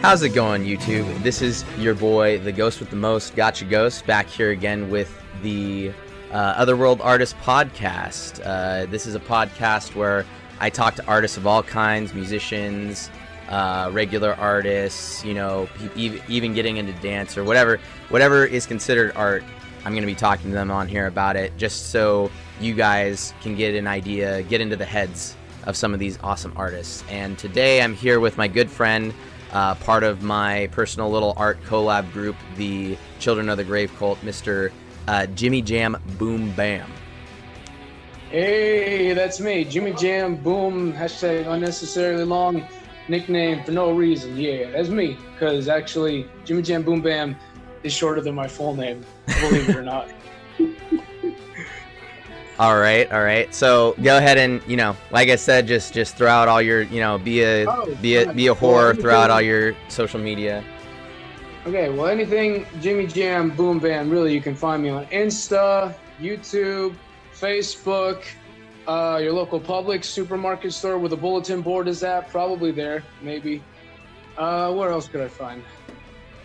How's it going, YouTube? This is your boy, the Ghost with the Most, Gotcha Ghost, back here again with the Otherworld Artist Podcast. This is a podcast where I talk to artists of all kinds, musicians, regular artists, you know, even getting into dance or whatever is considered art. I'm going to be talking to them on here about it, just so you guys can get an idea, get into the heads of some of these awesome artists. And today I'm here with my good friend, part of my personal little art collab group, the Children of the Grave Cult, Mr. JimmyJamBoomBam. Hey, that's me, JimmyJam Boom, hashtag unnecessarily long nickname for no reason. Yeah, that's me, because actually JimmyJamBoomBam is shorter than my full name, believe it or not. All right. So go ahead and, you know, like I said, just throw out all your, you know, be a whore, throw out all your social media. Okay, well, anything JimmyJamBoomBam, really, you can find me on Insta, YouTube, Facebook, your local Publix supermarket store with a bulletin board is at, probably there, maybe. Where else could I find?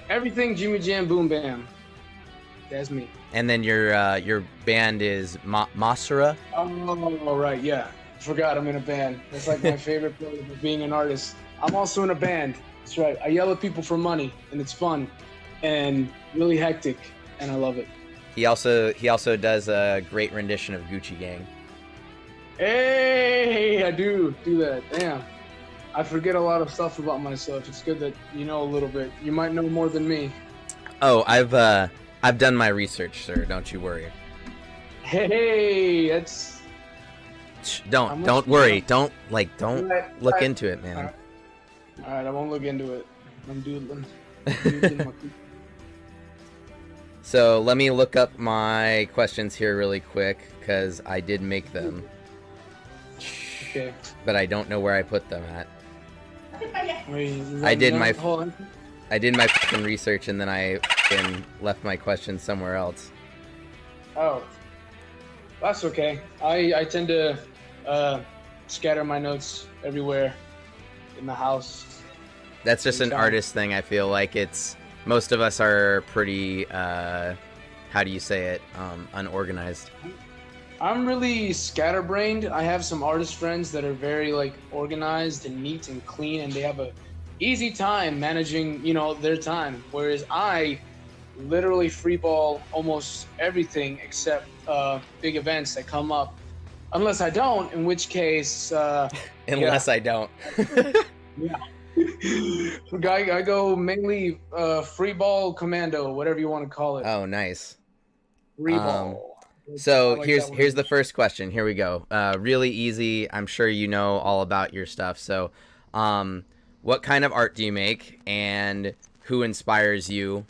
Everything JimmyJamBoomBam. That's me. And then your band is Mosura? Oh, right, yeah. Forgot I'm in a band. That's like my favorite part of being an artist. I'm also in a band. That's right. I yell at people for money, and it's fun and really hectic, and I love it. He also does a great rendition of Gucci Gang. Hey, I do that. Damn. I forget a lot of stuff about myself. It's good that you know a little bit. You might know more than me. Oh, I've done my research, sir. Don't you worry. Hey, that's. Don't worry. Don't look into it, man. All right, I won't look into it. I'm doodling. So let me look up my questions here really quick, because I did make them. Okay. But I don't know where I put them at. Wait, I did my fucking research, and then I left my questions somewhere else. Oh, that's okay. I tend to scatter my notes everywhere in the house. That's just an artist thing. I feel like most of us are pretty how do you say it, unorganized. I'm really scatterbrained. I have some artist friends that are very organized and neat and clean, and they have a easy time managing, their time. Whereas I literally freeball almost everything except big events that come up. Unless I don't, in which case... Unless I don't. Yeah. I go mainly freeball commando, whatever you want to call it. Oh, nice. Freeball. So here's the first question. Here we go. Really easy. I'm sure you know all about your stuff. So what kind of art do you make, and who inspires you?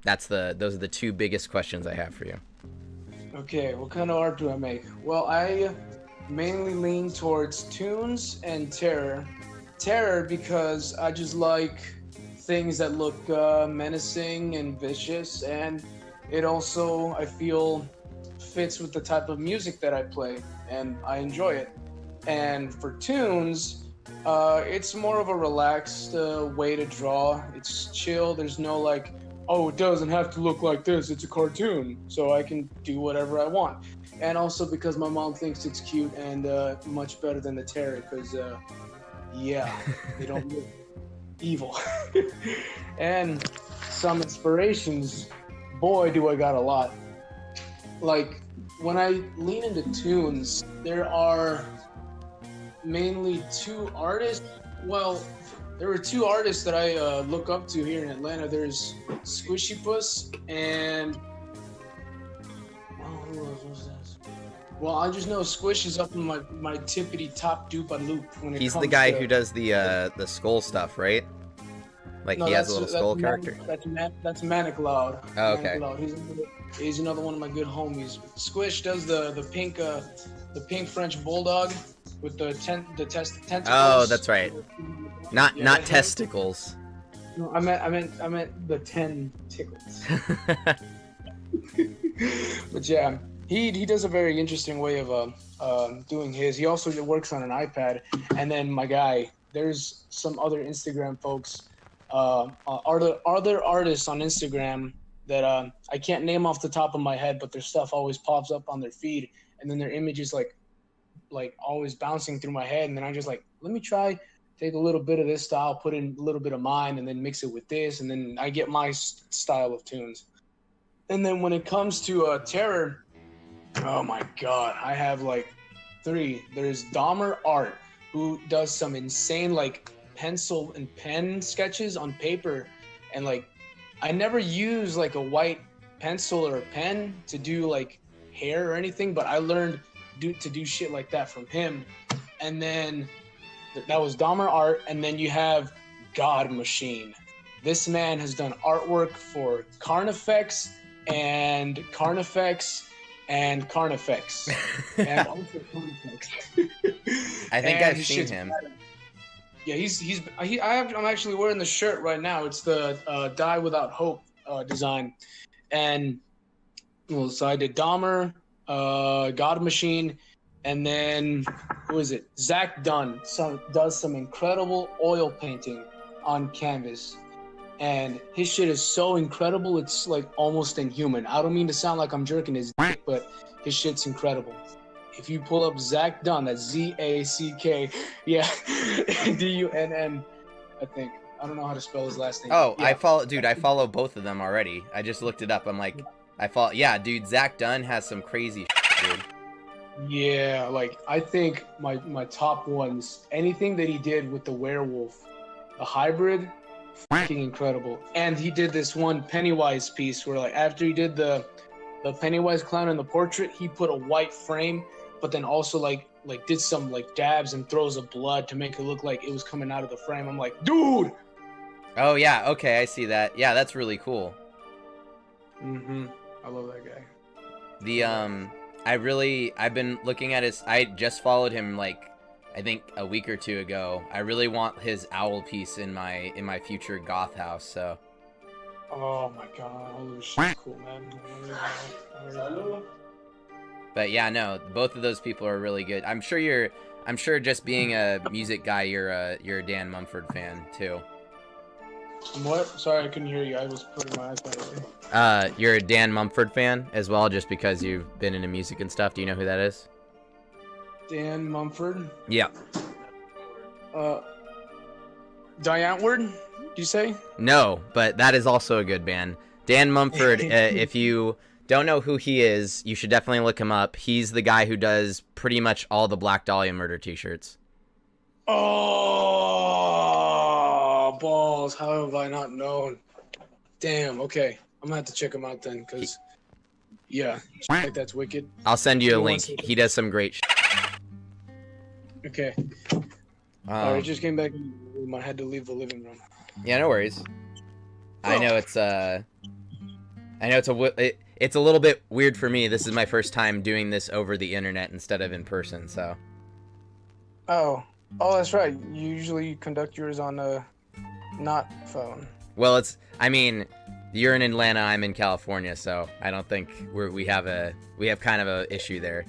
Those are the two biggest questions I have for you. Okay, what kind of art do I make? Well, I mainly lean towards Toons and Terror. Terror because I just like things that look menacing and vicious, and it also, I feel, fits with the type of music that I play, and I enjoy it. And for Toons, it's more of a relaxed way to draw. It's chill. There's no oh, it doesn't have to look like this. It's a cartoon, so I can do whatever I want. And also because my mom thinks it's cute and much better than the Terror, because yeah, they don't look evil. And some inspirations, boy, do I got a lot. When I lean into Toons, there are mainly two artists. Well, there were two artists that I look up to here in Atlanta. There's Squishy Puss and... who else was that? Well, I just know Squish is up in my tippity top dupa loop when it He's comes the guy to... who does the skull stuff, right? No, he has a little skull character. That's Manic Loud. Oh, okay. Manic Loud. He's another one of my good homies. Squish does the pink French bulldog with the tentacles. Oh, that's right. Not testicles. No, I meant the 10 tickles. But yeah, he does a very interesting way of doing his. He also works on an iPad. And then my guy, there's some other Instagram folks other artists on Instagram that I can't name off the top of my head, but their stuff always pops up on their feed, and then their image is like always bouncing through my head, and then I just like, let me try take a little bit of this style, put in a little bit of mine, and then mix it with this, and then I get my style of tunes. And then when it comes to Terror, oh my god, I have like 3. There's Dahmer Art, who does some insane like pencil and pen sketches on paper, and like I never use like a white pencil or a pen to do like hair or anything, but I learned to do shit like that from him. And then that was Dahmer Art. And then you have God Machine. This man has done artwork for Carnifex and Carnifex and Carnifex and also Carnifex. I think I've seen him. Yeah, I'm actually wearing the shirt right now. It's the Die Without Hope design. And well, so I did Dahmer, God Machine, and then who is it? Zach Dunn does some incredible oil painting on canvas. And his shit is so incredible, it's like almost inhuman. I don't mean to sound like I'm jerking his dick, but his shit's incredible. If you pull up Zach Dunn, that's Z-A-C-K, yeah, D-U-N-N, I think. I don't know how to spell his last name. Oh, yeah. I follow both of them already. I just looked it up. I'm like, yeah, dude, Zach Dunn has some crazy shit, dude. Yeah, like, I think my top ones, anything that he did with the werewolf, the hybrid, fucking incredible. And he did this one Pennywise piece where, like, after he did the Pennywise clown in the portrait, he put a white frame, but then also like did some like dabs and throws of blood to make it look like it was coming out of the frame. I'm like, dude. Oh yeah, okay, I see that. Yeah, that's really cool. I love that guy. I've been looking at I just followed him like I think a week or 2 ago. I really want his owl piece in my future goth house, so. Oh my god, all this shit's cool, man. But yeah, no, both of those people are really good. I'm sure just being a music guy, you're a Dan Mumford fan too. What? Sorry, I couldn't hear you. I was putting my iPad away. You're a Dan Mumford fan as well, just because you've been into music and stuff. Do you know who that is? Dan Mumford? Yeah. Diane Ward? Do you say? No, but that is also a good band. Dan Mumford, if you don't know who he is, you should definitely look him up. He's the guy who does pretty much all the Black Dahlia Murder t-shirts. Oh, balls. How have I not known? Damn, okay. I'm going to have to check him out then, because, yeah, like that's wicked. I'll send you a link. He does some great shit. Okay. I just came back in the room. I had to leave the living room. Yeah, no worries. I know it's a little bit weird for me. This is my first time doing this over the internet instead of in person, so. Oh, that's right. You usually conduct yours on a not phone. Well, you're in Atlanta, I'm in California, so I don't think we have kind of a issue there.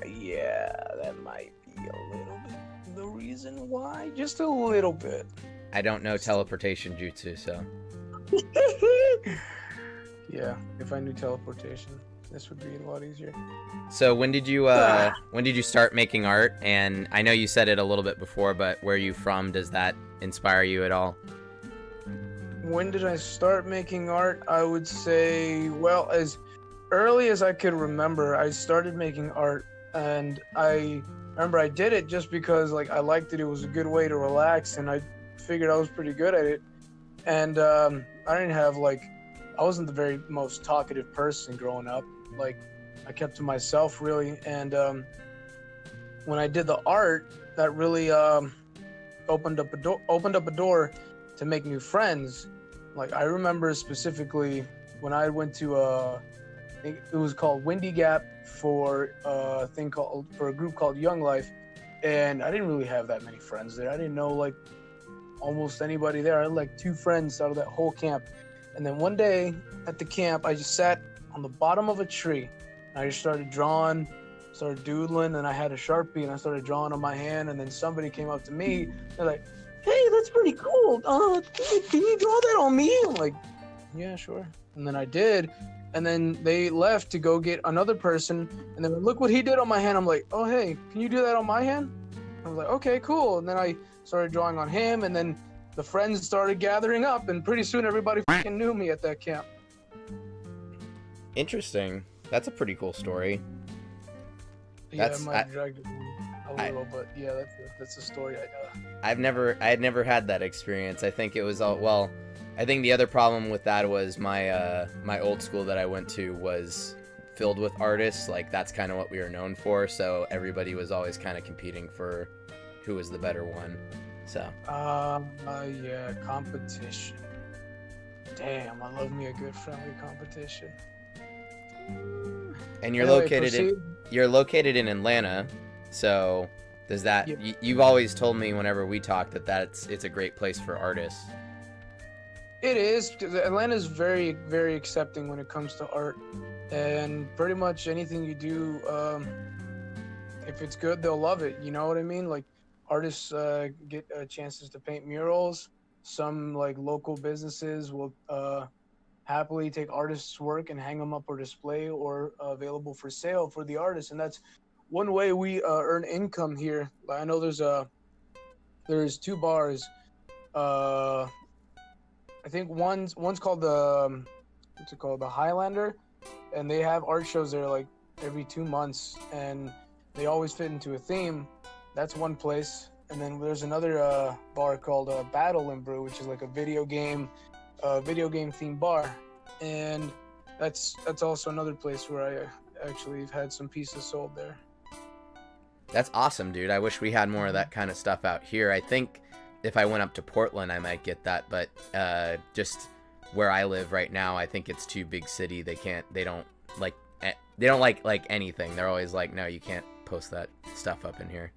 Yeah, that might be a little bit the reason why. Just a little bit. I don't know teleportation jutsu, so. Yeah, if I knew teleportation, this would be a lot easier. So when did you start making art? And I know you said it a little bit before, but where are you from? Does that inspire you at all? When did I start making art? I would say, well, as early as I could remember, I started making art, and I remember I did it just because like I liked it. It was a good way to relax, and I figured I was pretty good at it. And I wasn't the very most talkative person growing up. Like, I kept to myself really. And when I did the art, that really opened up a door to make new friends. Like, I remember specifically when I went to I think it was called Windy Gap for a group called Young Life, and I didn't really have that many friends there. I didn't know like almost anybody there. I had like 2 friends out of that whole camp. And then one day at the camp, I just sat on the bottom of a tree, and I just started drawing, started doodling, and I had a Sharpie, and I started drawing on my hand. And then somebody came up to me. They're like, hey, that's pretty cool. Can you draw that on me? I'm like, yeah, sure. And then I did. And then they left to go get another person. And then look what he did on my hand. I'm like, oh, hey, can you do that on my hand? I was like, okay, cool. And then I started drawing on him. And then the friends started gathering up. And pretty soon everybody fucking knew me at that camp. Interesting. That's a pretty cool story. Yeah, I might have dragged it a little, but yeah, that's a story I know. I had never had that experience. I think it was all, well, I think the other problem with that was my my old school that I went to was filled with artists. Like, that's kind of what we were known for, so everybody was always kind of competing for who was the better one. So yeah, competition. Damn, I love me a good friendly competition. And you're located in Atlanta, so does that, you've always told me whenever we talk that it's a great place for artists. It is, because Atlanta is very, very accepting when it comes to art, and pretty much anything you do, if it's good, they'll love it. You know what I mean? Like, artists get chances to paint murals. Some like local businesses will happily take artists' work and hang them up for display or available for sale for the artists, and that's one way we earn income here. I know there's two bars. I think one's called the what's it called, the Highlander, and they have art shows there like every 2 months, and they always fit into a theme. That's one place. And then there's another bar called Battle and Brew, which is like a video game themed bar, and that's also another place where I actually have had some pieces sold there. That's awesome, dude. I wish we had more of that kind of stuff out here. I think if I went up to Portland, I might get that, but just where I live right now, I think it's too big city. They don't like anything. They're always like, no, you can't post that stuff up in here.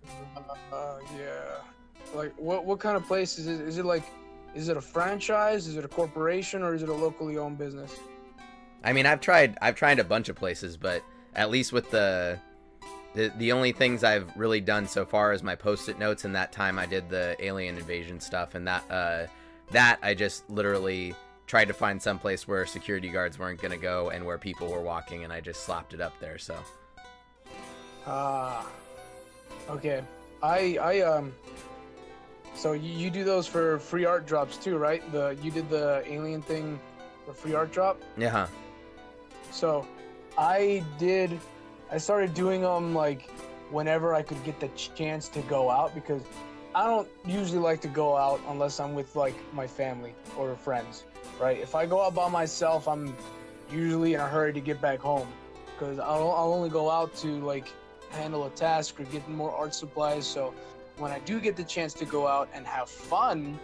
Yeah. Like, what kind of place is it? Is it a franchise? Is it a corporation? Or is it a locally owned business? I mean, I've tried a bunch of places, but at least with the only things I've really done so far is my Post-it notes, and that time I did the alien invasion stuff, and that I just literally tried to find some place where security guards weren't gonna go and where people were walking, and I just slapped it up there. So. Okay. So you do those for free art drops too, right? You did the alien thing for free art drop? Yeah. So I started doing them like whenever I could get the chance to go out, because I don't usually like to go out unless I'm with like my family or friends, right? If I go out by myself, I'm usually in a hurry to get back home, because I'll only go out to like handle a task or get more art supplies. So when I do get the chance to go out and have fun,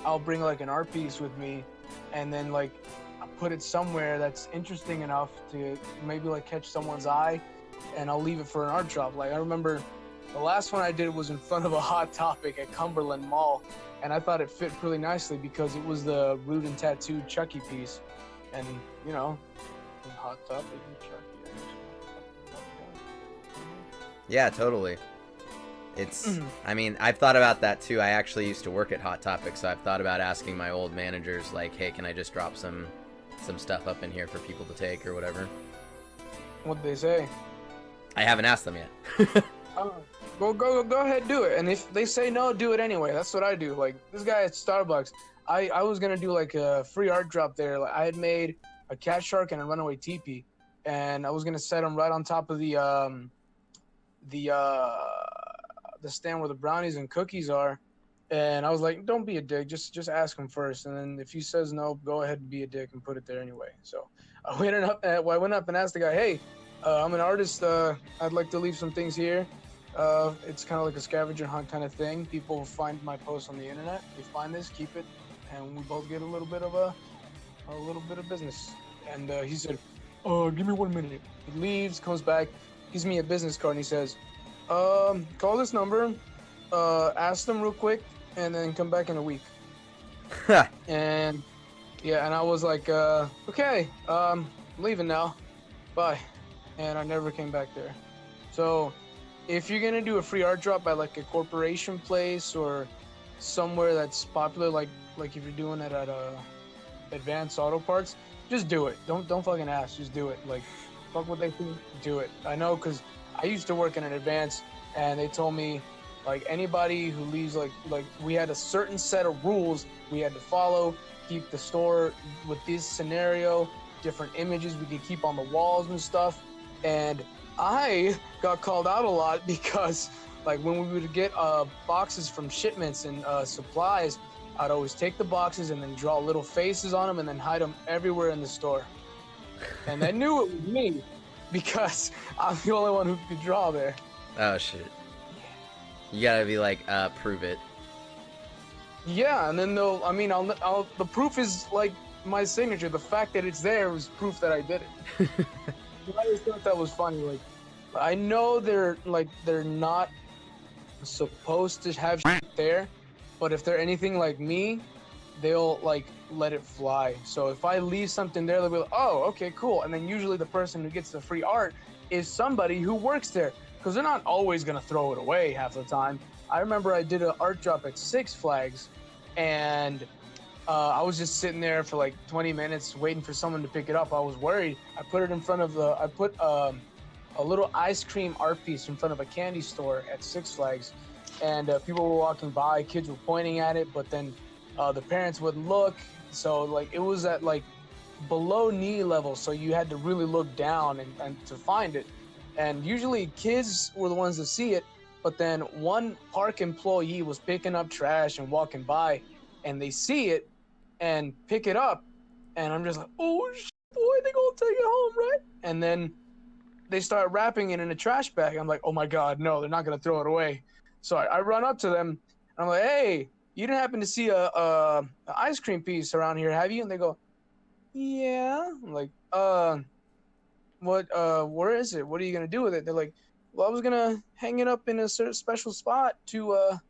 I'll bring like an art piece with me, and then like I'll put it somewhere that's interesting enough to maybe like catch someone's eye, and I'll leave it for an art drop. Like, I remember the last one I did was in front of a Hot Topic at Cumberland Mall, and I thought it fit really nicely because it was the Rude and Tattooed Chucky piece, and you know, Hot Topic and Chucky. Yeah, totally. It's, I mean, I've thought about that too. I actually used to work at Hot Topic, so I've thought about asking my old managers, like, hey, can I just drop some stuff up in here for people to take or whatever? What'd they say? I haven't asked them yet. Well, go ahead, do it. And if they say no, do it anyway. That's what I do. Like, this guy at Starbucks, I was gonna do like a free art drop there. Like, I had made a cat shark and a runaway teepee, and I was gonna set them right on top of the stand where the brownies and cookies are, and I was like, don't be a dick, just ask him first, and then if he says no, go ahead and be a dick and put it there anyway. So I went up and asked the guy, hey, I'm an artist, I'd like to leave some things here. It's kind of like a scavenger hunt kind of thing. People find my posts on the internet, they find this, keep it, and we both get a little bit of business. And he said, give me 1 minute. He leaves, comes back, gives me a business card, and he says, call this number, ask them real quick, and then come back in a week. And yeah, and I was like, okay, leaving now, bye. And I never came back there. So if you're gonna do a free art drop by like a corporation place or somewhere that's popular, like if you're doing it at Advanced Auto Parts, just do it. Don't fucking ask. Just do it. Like, fuck what they think. Do it. I know, cause I used to work in an Advance, and they told me, like, anybody who leaves, like we had a certain set of rules we had to follow. Keep the store with this scenario, different images we could keep on the walls and stuff. And I got called out a lot because, like, when we would get boxes from shipments and supplies, I'd always take the boxes and then draw little faces on them and then hide them everywhere in the store. And they knew it was me because I'm the only one who could draw there. Oh shit. You gotta be like, prove it. Yeah, and then I'll the proof is like my signature. The fact that it's there was proof that I did it. I always thought that was funny. Like, I know they're not supposed to have shit there, but if they're anything like me, they'll like let it fly. So if I leave something there, they'll be like, oh, okay, cool. And then usually the person who gets the free art is somebody who works there, because they're not always gonna throw it away half the time. I remember I did an art drop at Six Flags, and I was just sitting there for like 20 minutes waiting for someone to pick it up. I was worried. I put it in front of I put a little ice cream art piece in front of a candy store at Six Flags, and people were walking by, kids were pointing at it, but then the parents wouldn't look. So like it was at like below knee level, so you had to really look down and to find it. And usually kids were the ones to see it, but then one park employee was picking up trash and walking by, and they see it and pick it up, and I'm just like, oh shit, boy, they gonna take it home, right? And then they start wrapping it in a trash bag. I'm like, oh my god, no, they're not gonna throw it away. So I run up to them, and I'm like, hey, you didn't happen to see a ice cream piece around here, have you? And they go, yeah. I'm like, where is it? What are you gonna do with it? They're like, well, I was gonna hang it up in a certain special spot to, a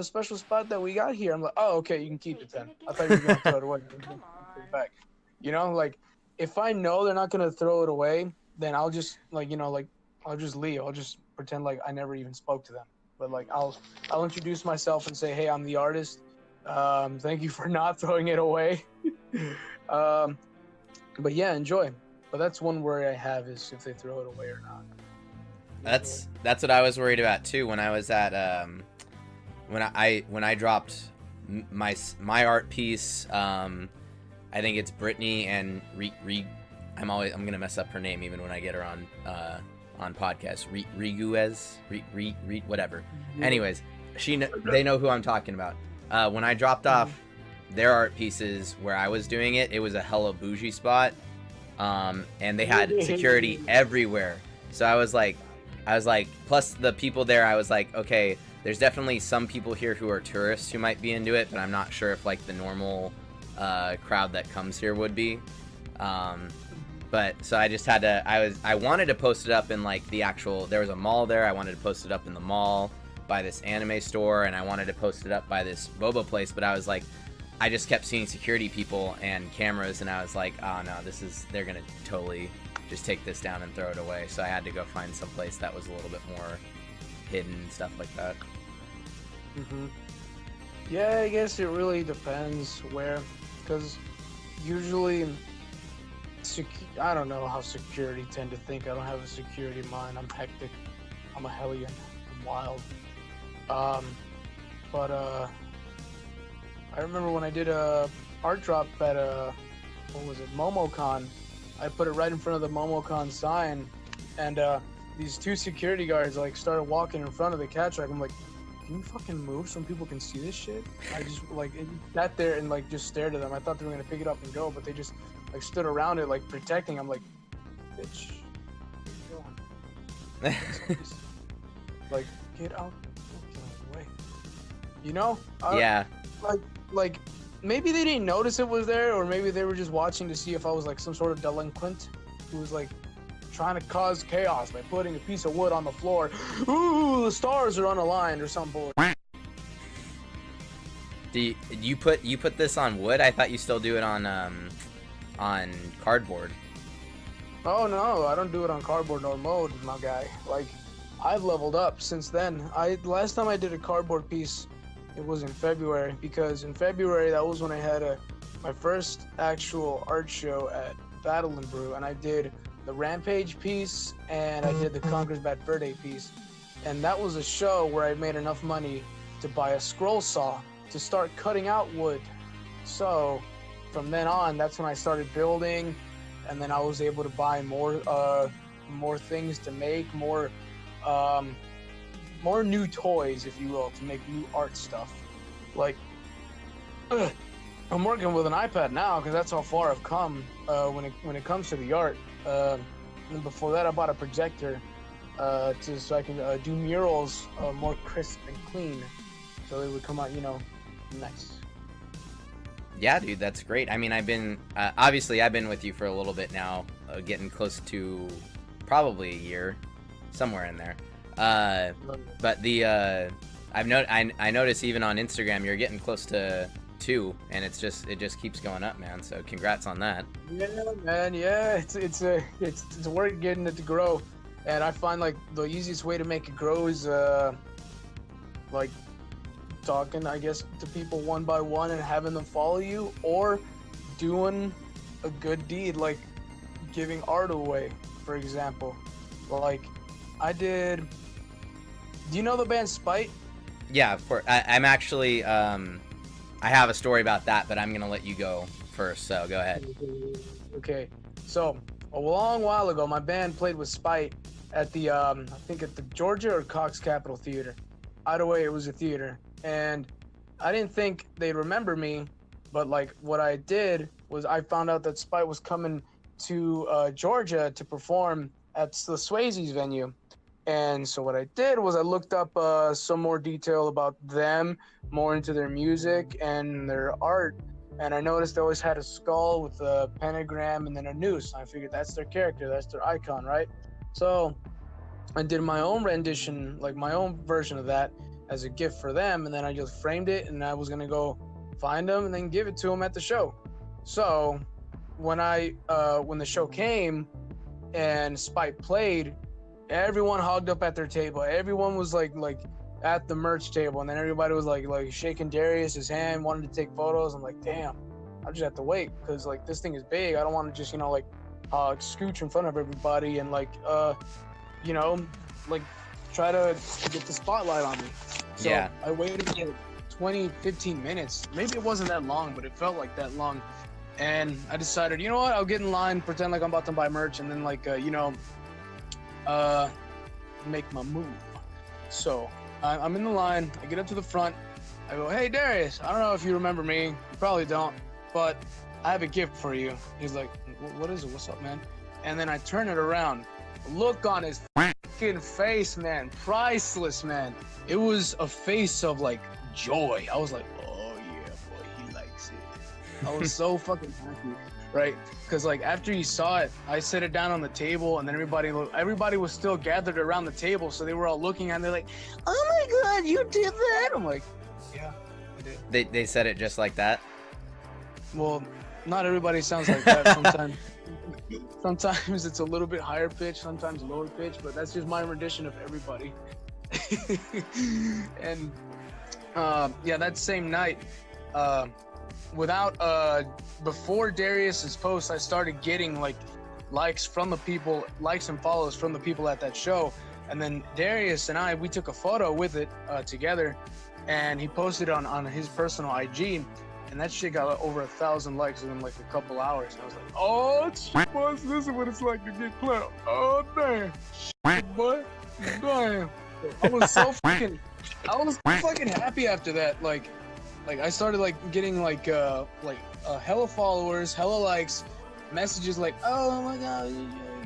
special spot that we got here. I'm like, oh, okay, you can keep it then. I thought you were gonna throw it away. Take it back. Like, if I know they're not gonna throw it away, then I'll just I'll just leave. I'll just pretend like I never even spoke to them. But like, I'll introduce myself and say, hey, I'm the artist. Thank you for not throwing it away. But yeah, enjoy. But that's one worry I have, is if they throw it away or not. That's what I was worried about too when I was at when I dropped my art piece. I think it's Brittany and I'm gonna mess up her name even when I get her on podcast. Riguez, whatever. Anyways, they know who I'm talking about. When I dropped off their art pieces where I was doing it, it was a hella bougie spot, and they had security everywhere. So I was like, plus the people there, I was like, okay, there's definitely some people here who are tourists who might be into it, but I'm not sure if like the normal crowd that comes here would be. But so I just had to, I wanted to post it up in like the actual, there was a mall there. I wanted to post it up in the mall by this anime store, and I wanted to post it up by this boba place, but I was like, I just kept seeing security people and cameras, and I was like, oh no, they're gonna totally just take this down and throw it away. So I had to go find some place that was a little bit more hidden and stuff like that. Yeah, I guess it really depends where, because usually I don't know how security tend to think. I don't have a security mind. I'm hectic. I'm a hellion. I'm wild. But I remember when I did a art drop at what was it, MomoCon. I put it right in front of the MomoCon sign, and these two security guards like started walking in front of the cat track. I'm like, can you fucking move so people can see this shit? I just like sat there and like just stared at them. I thought they were gonna pick it up and go, but they just like stood around it like protecting. I'm like, bitch, what are you doing? Like, get out of the way. Yeah. Like maybe they didn't notice it was there, or maybe they were just watching to see if I was like some sort of delinquent who was like trying to cause chaos by putting a piece of wood on the floor. Ooh, the stars are unaligned or some bull. Do you put this on wood? I thought you still do it on cardboard. Oh no, I don't do it on cardboard nor mode, my guy. Like, I've leveled up since then. Last time I did a cardboard piece, it was in February, because in February that was when I had my first actual art show at Battle and Brew, and I did the Rampage piece and I did the Conquer's Bad Fur Day piece, and that was a show where I made enough money to buy a scroll saw to start cutting out wood. So from then on, that's when I started building, and then I was able to buy more things to make, more new toys, if you will, to make new art stuff. Like, I'm working with an iPad now because that's how far I've come when it comes to the art. And before that, I bought a projector so I can do murals more crisp and clean, so they would come out, nice. Yeah, dude, that's great. I mean, obviously I've been with you for a little bit now, getting close to probably a year, somewhere in there. But I notice even on Instagram you're getting close to 2, and it just keeps going up, man. So congrats on that. Yeah, man. Yeah, it's work getting it to grow, and I find like the easiest way to make it grow is like talking, I guess, to people one by one and having them follow you, or doing a good deed like giving art away, for example. Like I did. Do you know the band Spite? Yeah, of course. I'm actually I have a story about that, but I'm gonna let you go first, so go ahead. Okay, so a long while ago, my band played with Spite at the I think at the Georgia or Cox Capitol Theater. Either way, it was a theater, and I didn't think they'd remember me, but like what I did was I found out that Spite was coming to Georgia to perform at the Swayze's venue. And so what I did was I looked up some more detail about them, more into their music and their art. And I noticed they always had a skull with a pentagram and then a noose. I figured that's their character, that's their icon, right? So I did my own rendition, like my own version of that as a gift for them. And then I just framed it, and I was going to go find them and then give it to them at the show. So when the show came and Spike played, everyone hogged up at their table. Everyone was like at the merch table, and then everybody was like shaking Darius's hand, wanted to take photos. I'm like, damn, I just have to wait because like this thing is big. I don't want to just scooch in front of everybody and try to get the spotlight on me. So yeah. I waited 15 minutes. Maybe it wasn't that long, but it felt like that long. And I decided, you know what? I'll get in line, pretend like I'm about to buy merch, and then make my move. So I'm in the line. I get up to the front. I go, hey, Darius, I don't know if you remember me. You probably don't, but I have a gift for you. He's like, what is it? What's up, man? And then I turn it around. Look on his fucking face, man. Priceless, man. It was a face of like joy. I was like, oh yeah, boy, he likes it. I was so fucking happy, right? Because like after he saw it, I set it down on the table, and then everybody was still gathered around the table, so they were all looking and they're like, oh my god, you did that? I'm like, yeah, I did. They said it just like that? Well, not everybody sounds like that. Sometimes it's a little bit higher pitch, sometimes lower pitch, but that's just my rendition of everybody. And that same night, before Darius's post, I started getting likes and follows from the people at that show. And then Darius and we took a photo with it together, and he posted it on his personal IG, and that shit got over 1,000 likes within like a couple hours. And I was like, oh shit, boy, this is what it's like to get clout. Oh damn, shit, boy, damn. I was fucking happy after that. Like I started getting hella followers, hella likes, messages like, oh my god,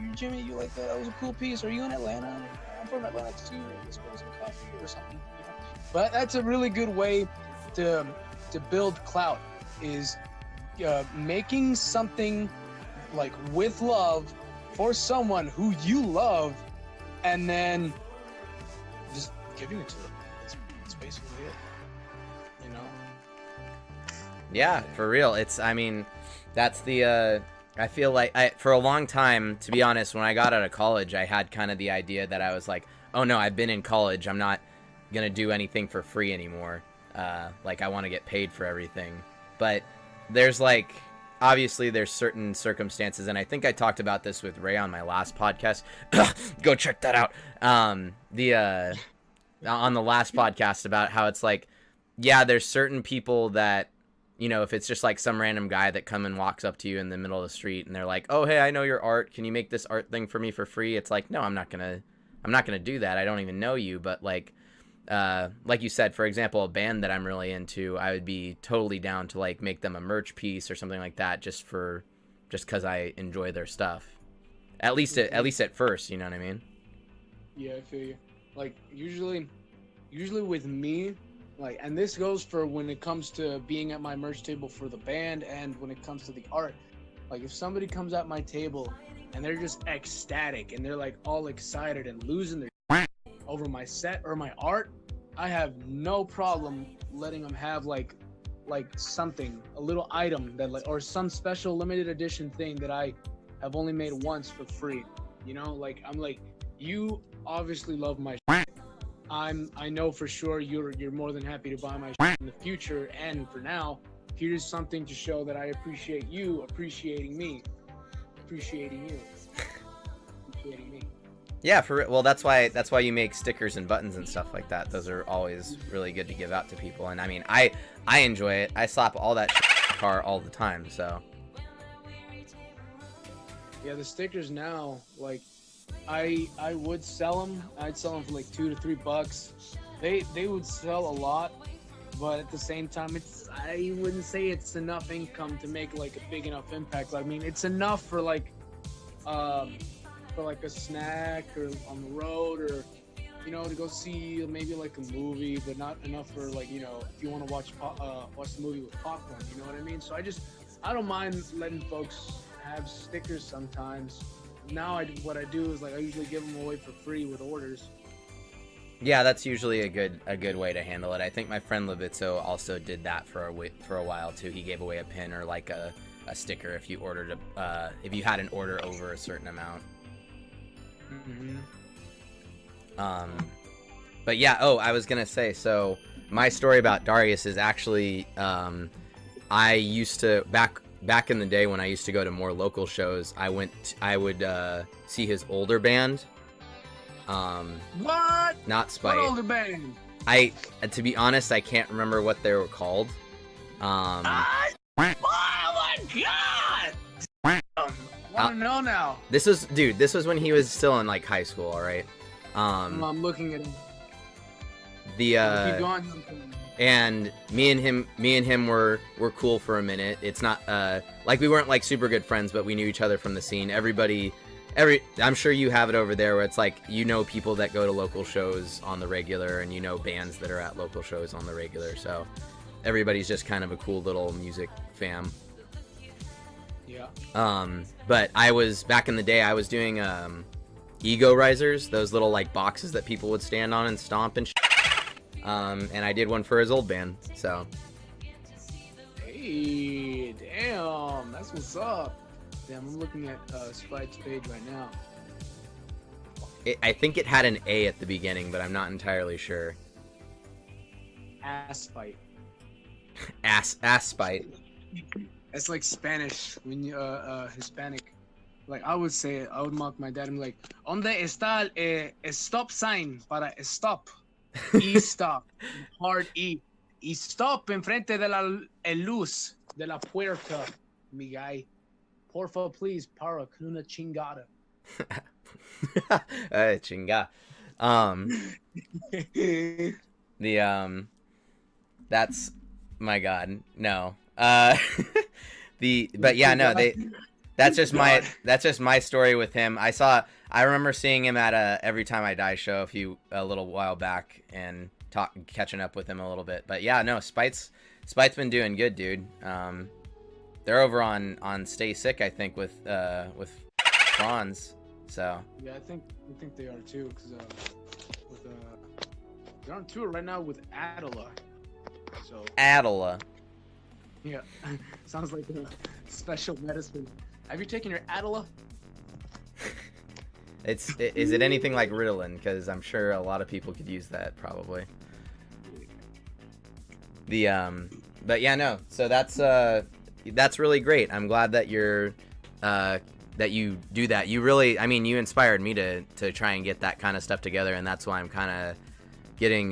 you're Jimmy, you like that? That was a cool piece. Are you in Atlanta? I'm from Atlanta too. Let's go some coffee or something. But that's a really good way to build clout, is making something with love for someone who you love, and then just giving it to them. That's basically it, Yeah, for real. That's the I feel like for a long time, to be honest, when I got out of college, I had kind of the idea that I was like, oh no, I've been in college, I'm not gonna do anything for free anymore. Like I want to get paid for everything, but there's like obviously there's certain circumstances, and I think I talked about this with Ray on my last podcast. Go check that out. On the last podcast about how it's like, yeah, there's certain people that, you know, if it's just like some random guy that come and walks up to you in the middle of the street and they're like, oh, hey, I know your art. Can you make this art thing for me for free? It's like, no, I'm not going to do that. I don't even know you. But like you said, for example, a band that I'm really into, I would be totally down to like make them a merch piece or something like that just because I enjoy their stuff. At least at first, you know what I mean? Yeah, I feel you. Like usually with me, like, and this goes for when it comes to being at my merch table for the band and when it comes to the art. Like if somebody comes at my table and they're just ecstatic and they're like all excited and losing their over my set or my art, I have no problem letting them have like something, a little item that like, or some special limited edition thing that I have only made once for free. You know, like I'm like, you obviously love my shit. I know for sure you're more than happy to buy my shit in the future, and for now, here's something to show that I appreciate you appreciating me, appreciating you, appreciating me. Yeah, well, that's why you make stickers and buttons and stuff like that. Those are always really good to give out to people, and I mean, I enjoy it. I slap all that shit in the car all the time, so. Yeah, the stickers now, like, I would sell them. I'd sell them for like $2 to $3. They would sell a lot, but at the same time, I wouldn't say it's enough income to make like a big enough impact. I mean, it's enough for like a snack or on the road, or you know, to go see maybe like a movie, but not enough for like, you know, if you want to watch the movie with popcorn. You know what I mean? So I don't mind letting folks have stickers sometimes. Now what I do is like I usually give them away for free with orders. Yeah, that's usually a good way to handle it. I think my friend Levitzo also did that for a while too. He gave away a pin or like a sticker if you ordered if you had an order over a certain amount. Mm-hmm. But yeah, I was gonna say, so my story about Darius is actually I used to back in the day when I used to go to more local shows, I would see his older band. What? Not Spite. What older band? To be honest, I can't remember what they were called. Oh my god! I want to know now. This was when he was still in like high school, all right? I'm looking at him. The Keep going. and me and him were cool for a minute. It's not like we weren't like super good friends, but we knew each other from the scene. I'm sure you have it over there where it's like, you know, people that go to local shows on the regular, and you know bands that are at local shows on the regular. So everybody's just kind of a cool little music fam. Yeah. But back in the day, I was doing ego risers, those little like boxes that people would stand on and stomp and and I did one for his old band, so. Hey, damn, that's what's up. Damn, I'm looking at Spite's page right now. I think it had an A at the beginning, but I'm not entirely sure. Ass Spite. Ass Spite. It's like Spanish when you Hispanic. Like I would mock my dad and be like, ¿Dónde está el stop sign para stop? E stop. Hard E. Y stop enfrente de la luz de la puerta, mi guy. Porfa, please, para una chingada. Chinga. That's my god. No. But yeah, no, that's just my story with him. I remember seeing him at Every Time I Die show a little while back and catching up with him a little bit. But yeah, no, Spite's been doing good, dude. They're over on Stay Sick, I think, with Franz. So yeah, I think they are too, because they're on tour right now with Adela. So Adela. Yeah, sounds like a special medicine. Have you taken your Adela? Is it anything like Ritalin? Because I'm sure a lot of people could use that, probably. But yeah, no. So that's really great. I'm glad that you're that you do that. You really, I mean, you inspired me to try and get that kind of stuff together, and that's why I'm kind of getting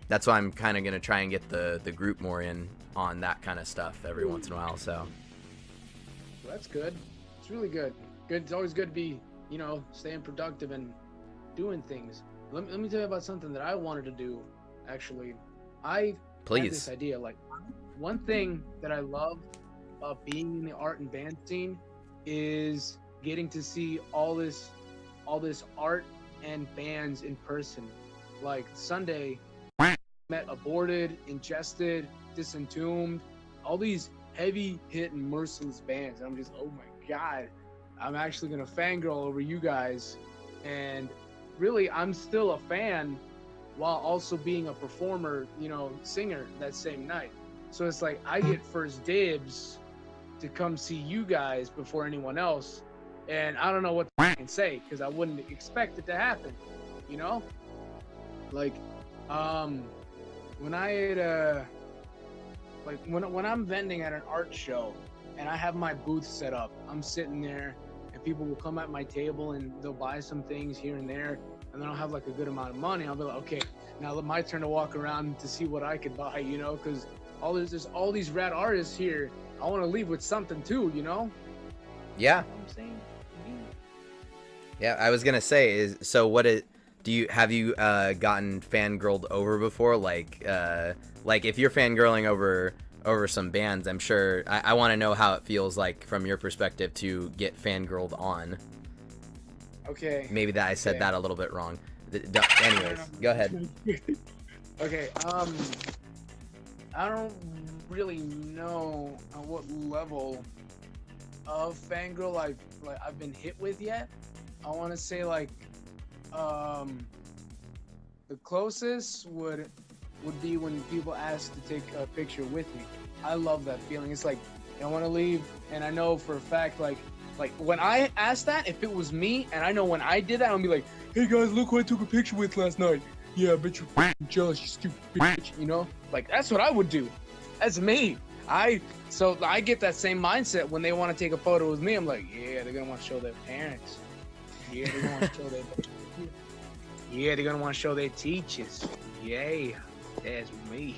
that's why I'm kind of gonna try and get the group more in on that kind of stuff every once in a while. So Well, that's good. It's really good. Good. It's always good to be, you know, staying productive and doing things. Let me tell you about something that I wanted to do. Actually, I had this idea. Like, one thing that I love about being in the art and band scene is getting to see all this art and bands in person. Like Sunday, met Aborted, Ingested, Disentombed, all these heavy hitting merciless bands. I'm just, oh my god, I'm actually gonna fangirl over you guys. And really, I'm still a fan while also being a performer, you know, singer that same night. So it's like I get first dibs to come see you guys before anyone else. And I don't know what I can say because I wouldn't expect it to happen, you know? Like, when I had like when I'm vending at an art show and I have my booth set up, I'm sitting there and people will come at my table and they'll buy some things here and there, and then I'll have like a good amount of money. I'll be like, okay, now my turn to walk around to see what I could buy, you know, because there's all these rad artists here. I want to leave with something too, you know? Yeah. You know what I'm saying? Yeah, I was gonna say is so. Have you gotten fangirled over before? Like if you're fangirling over some bands, I'm sure I want to know how it feels like from your perspective to get fangirled on. Okay. Maybe that I said that a little bit wrong. Anyways, go ahead. Okay. I don't really know on what level of fangirl I've been hit with yet. I want to say like the closest would be when people ask to take a picture with me. I love that feeling. It's like I want to leave, and I know for a fact like when I asked that, if it was me, and I know when I did that, I'll be like, hey guys, look who I took a picture with last night. Yeah, I bet you're f***ing jealous, you stupid bitch. You know, like that's what I would do. That's me. So I get that same mindset when they want to take a photo with me. I'm like, yeah, they're gonna want to show their parents. Yeah, they're gonna want to show their. Yeah, they're gonna want to show their teachers. Yeah, that's me.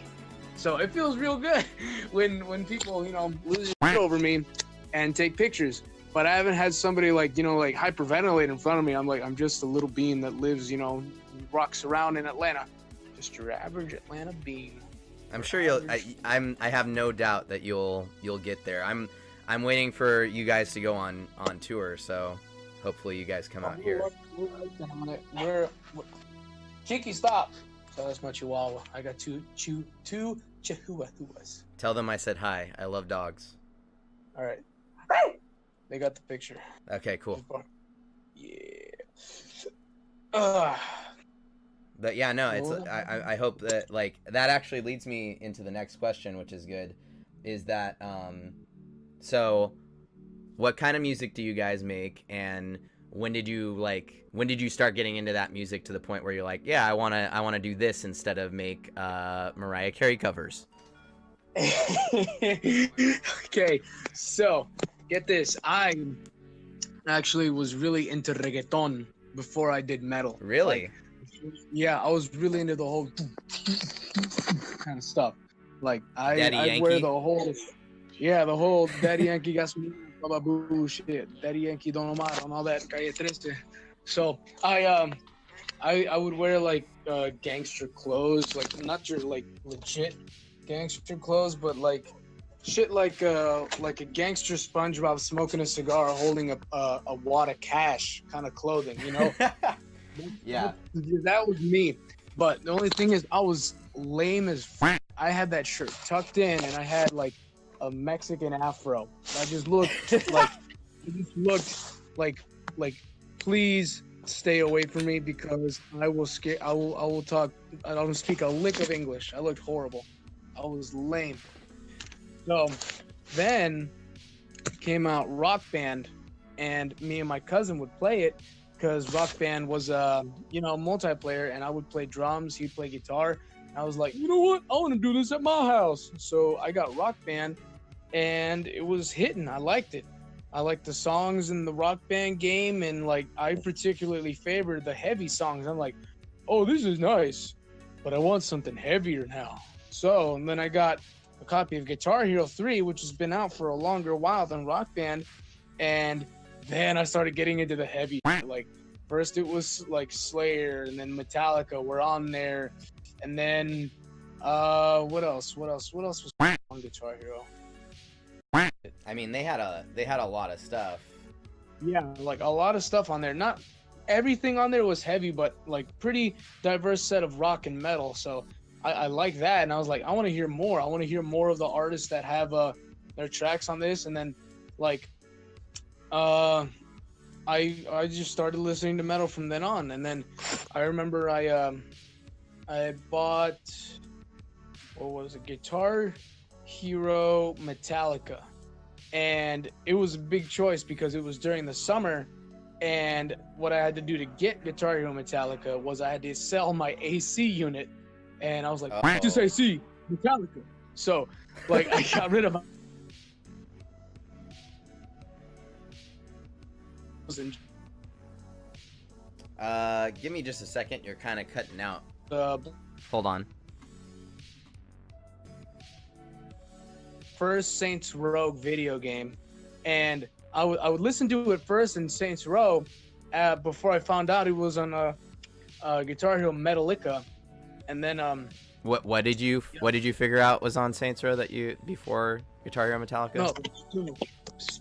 So it feels real good when people, you know, lose shit over me and take pictures. But I haven't had somebody like, you know, like hyperventilate in front of me. I'm just a little bean that lives, you know, rocks around in Atlanta. Just your average Atlanta bean. I'm sure I have no doubt that you'll get there. I'm waiting for you guys to go on tour, so hopefully you guys come out here. We're Kiki, stop. So that's my chihuahua. I got two chihuahuas. Tell them I said hi. I love dogs. All right. They got the picture. Okay, cool. Yeah. But yeah, no, it's I hope that like that actually leads me into the next question, which is good, is that so what kind of music do you guys make, and when did you start getting into that music to the point where you're like, yeah, I wanna do this instead of make Mariah Carey covers? Okay, so get this. I actually was really into reggaeton before I did metal. Really? Like, yeah, I was really into the whole kind of stuff. Like I wear the whole Daddy Yankee got some blah blah shit. Daddy Yankee Don Omar and all that. Calle 13. So I would wear like gangster clothes, like not your like legit gangster clothes, but like shit like a gangster SpongeBob smoking a cigar, holding a wad of cash kind of clothing, you know. Yeah, that was me. But the only thing is, I was lame as f***. I had that shirt tucked in, and I had like a Mexican afro. I just looked like, please stay away from me because I will scare. I will talk. I don't speak a lick of English. I looked horrible. I was lame. So then came out Rock Band, and me and my cousin would play it. Because Rock Band was, multiplayer, and I would play drums, he'd play guitar, I was like, you know what? I want to do this at my house. So I got Rock Band, and it was hitting. I liked it. I liked the songs in the Rock Band game, and like I particularly favored the heavy songs. I'm like, oh, this is nice, but I want something heavier now. So, and then I got a copy of Guitar Hero 3, which has been out for a longer while than Rock Band, and then I started getting into the heavy. Like, first it was like Slayer, and then Metallica were on there, and then what else was on Guitar Hero? I mean, they had a lot of stuff. Yeah, like a lot of stuff on there. Not everything on there was heavy, but like pretty diverse set of rock and metal. So I like that, and I was like, I want to hear more. I want to hear more of the artists that have their tracks on this. And then like I just started listening to metal from then on. And then I remember I bought, what was it, Guitar Hero Metallica, and it was a big choice because it was during the summer, and what I had to do to get Guitar Hero Metallica was I had to sell my AC unit, and I was like, just AC Metallica. So like I got rid of give me just a second, you're kind of cutting out. Hold on. First Saints Row video game, and I would listen to it first in Saints Row before I found out it was on Guitar Hero Metallica, and then what did you figure out was on Saints Row that you before Guitar Hero Metallica? No,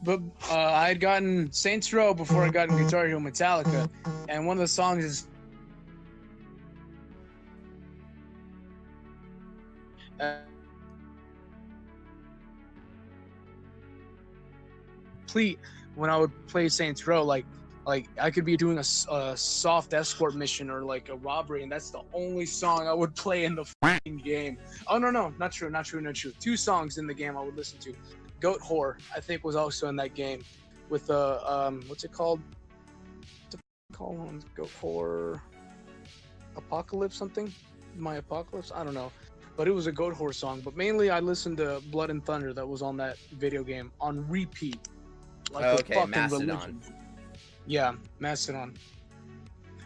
but I had gotten Saints Row before I got Guitar Hero Metallica, and one of the songs is when I would play Saints Row, like I could be doing a soft escort mission or like a robbery, and that's the only song I would play in the fucking game. Oh no, not true. 2 songs in the game I would listen to. Goat Whore, I think, was also in that game with what's it called? Goat Whore Apocalypse something? My Apocalypse? I don't know. But it was a Goat Whore song. But mainly I listened to Blood and Thunder that was on that video game on repeat. Like Mastodon. Religion. Yeah, Mastodon.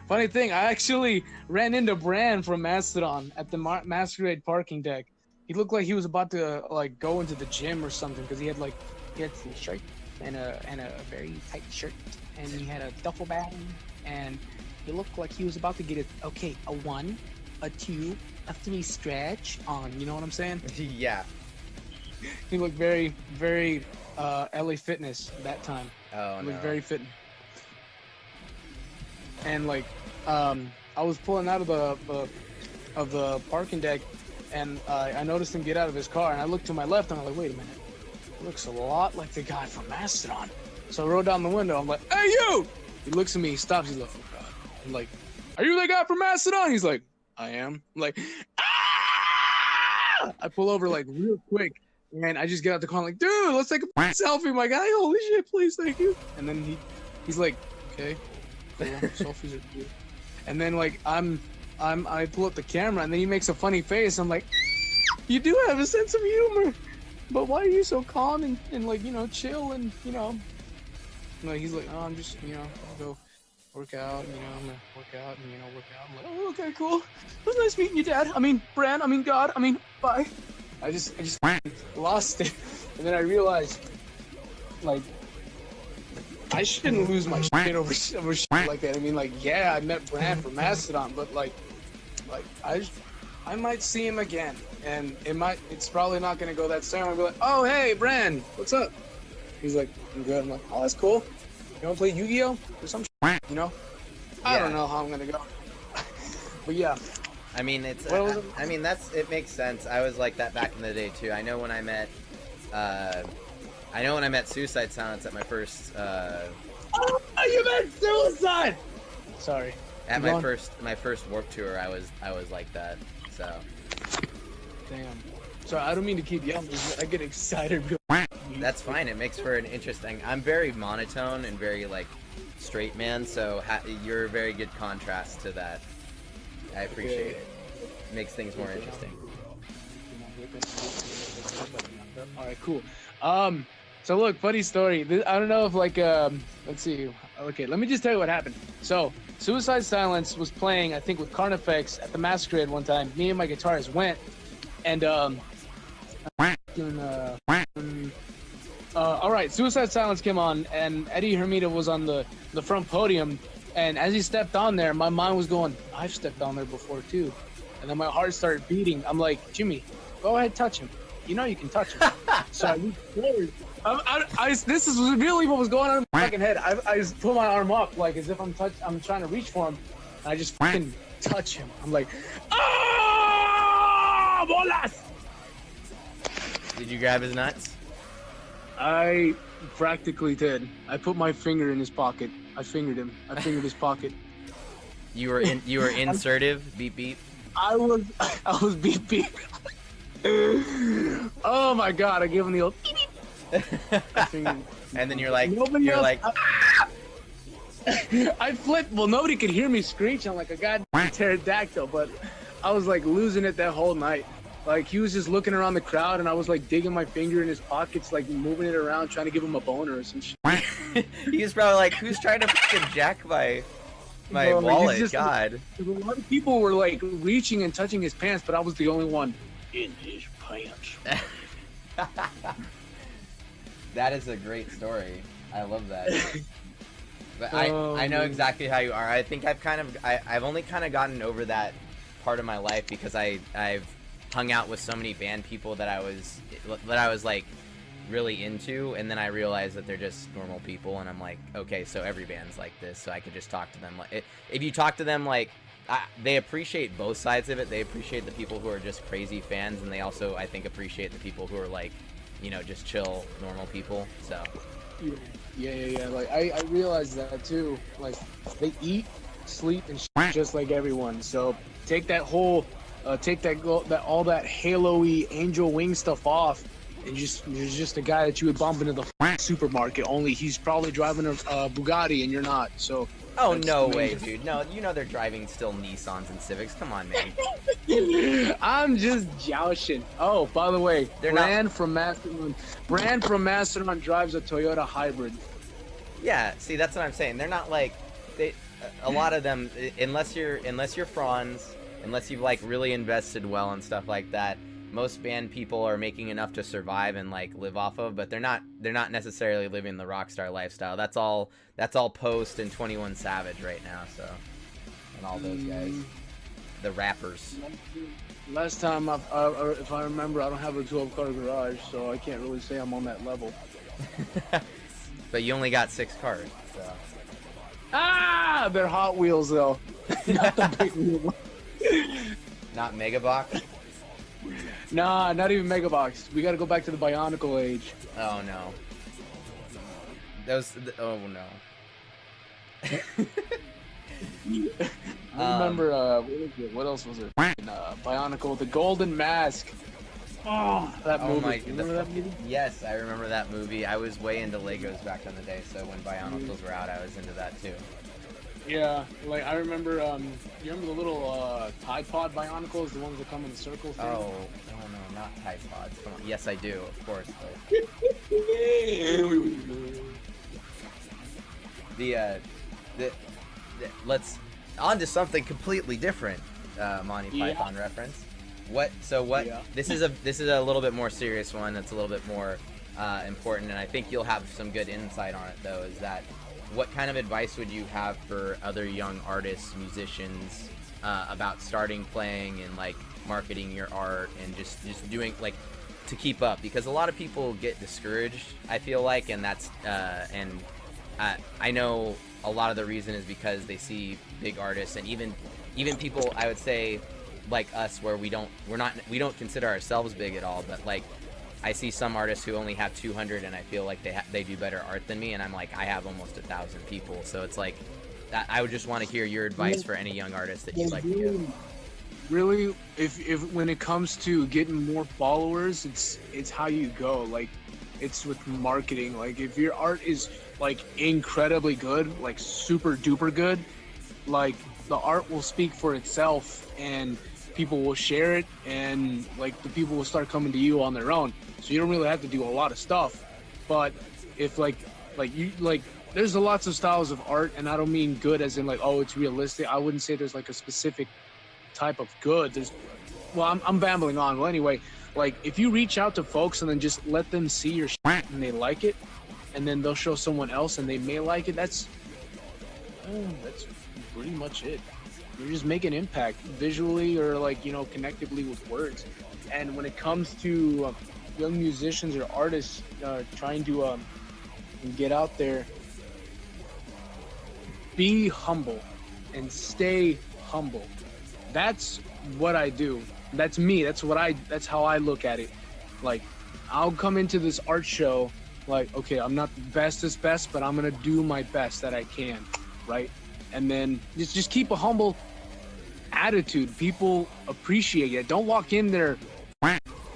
Funny thing, I actually ran into Bran from Mastodon at the Masquerade parking deck. He looked like he was about to like go into the gym or something because he had some shirt and a very tight shirt, and he had a duffel bag, and he looked like he was about to get a 1, a 2, a 3 stretch on. You know what I'm saying? Yeah. He looked very, very LA Fitness that time. Oh, he no. looked very fit. And like, I was pulling out of the parking deck, and I noticed him get out of his car, and I looked to my left, and I'm like, wait a minute, he looks a lot like the guy from Mastodon. So I rolled down the window. I'm like, hey you! He looks at me, he stops, he's like, oh God. I'm like, are you the guy from Mastodon? He's like, I am. I'm like, ah! I pull over like real quick, and I just get out the car. I'm like, dude, let's take a selfie, my guy. Holy shit, please, thank you. And then he's like, okay, cool. Selfies are cool. And then like I pull up the camera, and then he makes a funny face. I'm like, you do have a sense of humor, but why are you so calm and like, you know, chill and, you know. And like, he's like, oh, I'm just, you know, I'll go work out, you know, I'm gonna work out and, you know, work out. I'm like, oh, okay, cool. It was nice meeting you, Dad. I mean, Bran, I mean, God, I mean, bye. I just lost it. And then I realized, like, I shouldn't lose my shit over shit like that. I mean, like, yeah, I met Bran from Mastodon, but like I might see him again, and it's probably not gonna go that soon. I'll be like, oh, hey, Bran, what's up? He's like, I'm good. I'm like, oh, that's cool. You wanna play Yu-Gi-Oh or some shit, you know? I don't know how I'm gonna go. But yeah. I mean, it makes sense. I was like that back in the day too. I know when I met Suicide Silence at my first Oh, you meant Suicide! Sorry. At my first Warped Tour, I was like that. So. Damn. Sorry, I don't mean to keep yelling. I get excited. That's fine. It makes for an interesting. I'm very monotone and very like straight man, so you're a very good contrast to that. I appreciate it. makes things more interesting. All right, cool. So look, funny story. I don't know if like let's see. Okay, let me just tell you what happened. So Suicide Silence was playing, I think, with Carnifex at the Masquerade one time. Me and my guitarist went, and all right, Suicide Silence came on, and Eddie Hermida was on the front podium. And as he stepped on there, my mind was going, I've stepped on there before too. And then my heart started beating. I'm like, Jimmy, go ahead, touch him. You know you can touch him. So I reached forward. This is really what was going on in my fucking head. I put my arm up like as if I'm trying to reach for him. And I just fucking touch him. I'm like, ah, bolas! Did you grab his nuts? I practically did. I put my finger in his pocket. I fingered him. I fingered his pocket. You were insertive, beep beep. I was beep beep. Oh my god! I gave him the old. Beep, beep. I fingered him. And then you're like, I flipped. Well, nobody could hear me screeching like a goddamn pterodactyl, but I was like losing it that whole night. Like he was just looking around the crowd, and I was like digging my finger in his pockets, like moving it around, trying to give him a boner or some shit. He was probably like, "Who's trying to fucking jack my wallet?" God. A lot of people were like reaching and touching his pants, but I was the only one in his pants. That is a great story. I love that. But I know exactly how you are. I think I've only kind of gotten over that part of my life because I've hung out with so many band people that I was like really into, and then I realized that they're just normal people, and I'm like, okay, so every band's like this, so I could just talk to them. Like, if you talk to them, like, they appreciate both sides of it. They appreciate the people who are just crazy fans, and they also, I think, appreciate the people who are like, you know, just chill, normal people. So yeah. Like I realized that too. Like they eat, sleep, and shit just like everyone. So take that whole, all that halo-y angel wing stuff off, and you're just a guy that you would bump into the supermarket. Only he's probably driving a Bugatti and you're not. So. Oh, no way, dude. No, you know they're driving still Nissans and Civics. Come on, man. I'm just jousting. Oh, by the way, Brand from Mastodon drives a Toyota hybrid. Yeah, see, that's what I'm saying. They're not like a lot of them, unless you're Franz, unless you've like really invested well and stuff like that. Most band people are making enough to survive and like live off of, but they're not necessarily living the rockstar lifestyle. That's all Post and 21 Savage right now. So, and all those guys, the rappers. Last time, if I remember, I don't have a 12-car garage, so I can't really say I'm on that level. But you only got 6 cars. So. They're Hot Wheels though, not the big wheel. Not Megabox. Nah, not even Megabox. We gotta go back to the Bionicle age. Oh no. Oh no. I remember, what else was it? Bionicle, the Golden Mask. Oh, that movie. Remember that movie? Yes, I remember that movie. I was way into Legos back in the day, so when Bionicles were out, I was into that too. Yeah, like I remember, you remember the little Tide Pod Bionicles, the ones that come in the circle thing? Oh no, not Tide Pods. Come on. Yes, I do, of course. But let's on to something completely different. Monty Python reference. What? Yeah. This is a little bit more serious one. It's a little bit more important, and I think you'll have some good insight on it. Though, is that what kind of advice would you have for other young artists, musicians, about starting playing and like marketing your art and just doing like to keep up? Because a lot of people get discouraged, I feel like, and that's I know a lot of the reason is because they see big artists and even people, I would say, like us, where we don't consider ourselves big at all, but like I see some artists who only have 200 and I feel like they do better art than me, and I'm like, I have almost 1,000 people. So it's like I would just want to hear your advice for any young artist that you'd like to give. Really, if when it comes to getting more followers, it's how you go. Like, it's with marketing. Like, if your art is like incredibly good, like super duper good, like the art will speak for itself, and people will share it, and like the people will start coming to you on their own. So you don't really have to do a lot of stuff. But if like you like, there's lots of styles of art, and I don't mean good as in like, oh, it's realistic. I wouldn't say there's like a specific type of good. I'm babbling on. Well, anyway, like if you reach out to folks and then just let them see your shit and they like it, and then they'll show someone else and they may like it, that's pretty much it. You're just making impact visually or like, you know, connectively with words. And when it comes to young musicians or artists trying to get out there, be humble and stay humble. That's what I do. That's me. That's how I look at it. Like, I'll come into this art show like, okay, I'm not the bestest best, but I'm gonna do my best that I can, right? And then just keep a humble attitude. People appreciate it. Don't walk in there,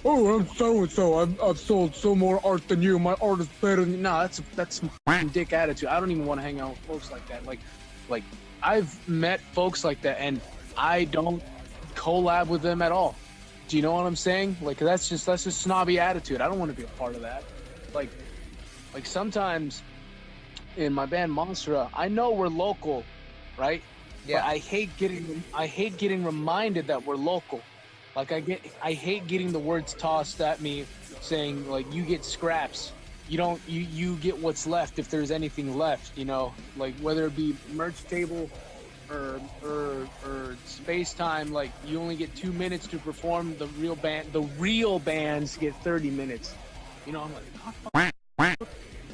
oh, I'm so-and-so. I've sold so more art than you. My art is better than you. No, that's some dick attitude. I don't even want to hang out with folks like that. Like I've met folks like that, and I don't collab with them at all. Do you know what I'm saying? Like that's just snobby attitude. I don't want to be a part of that. Like sometimes in my band Mosura, I know we're local, right? Yeah. But I hate getting reminded that we're local. Like I hate getting the words tossed at me saying like, you get scraps. You get what's left if there's anything left, you know, like whether it be merch table or space time, like you only get 2 minutes to perform. The real bands get 30 minutes. You know, I'm like,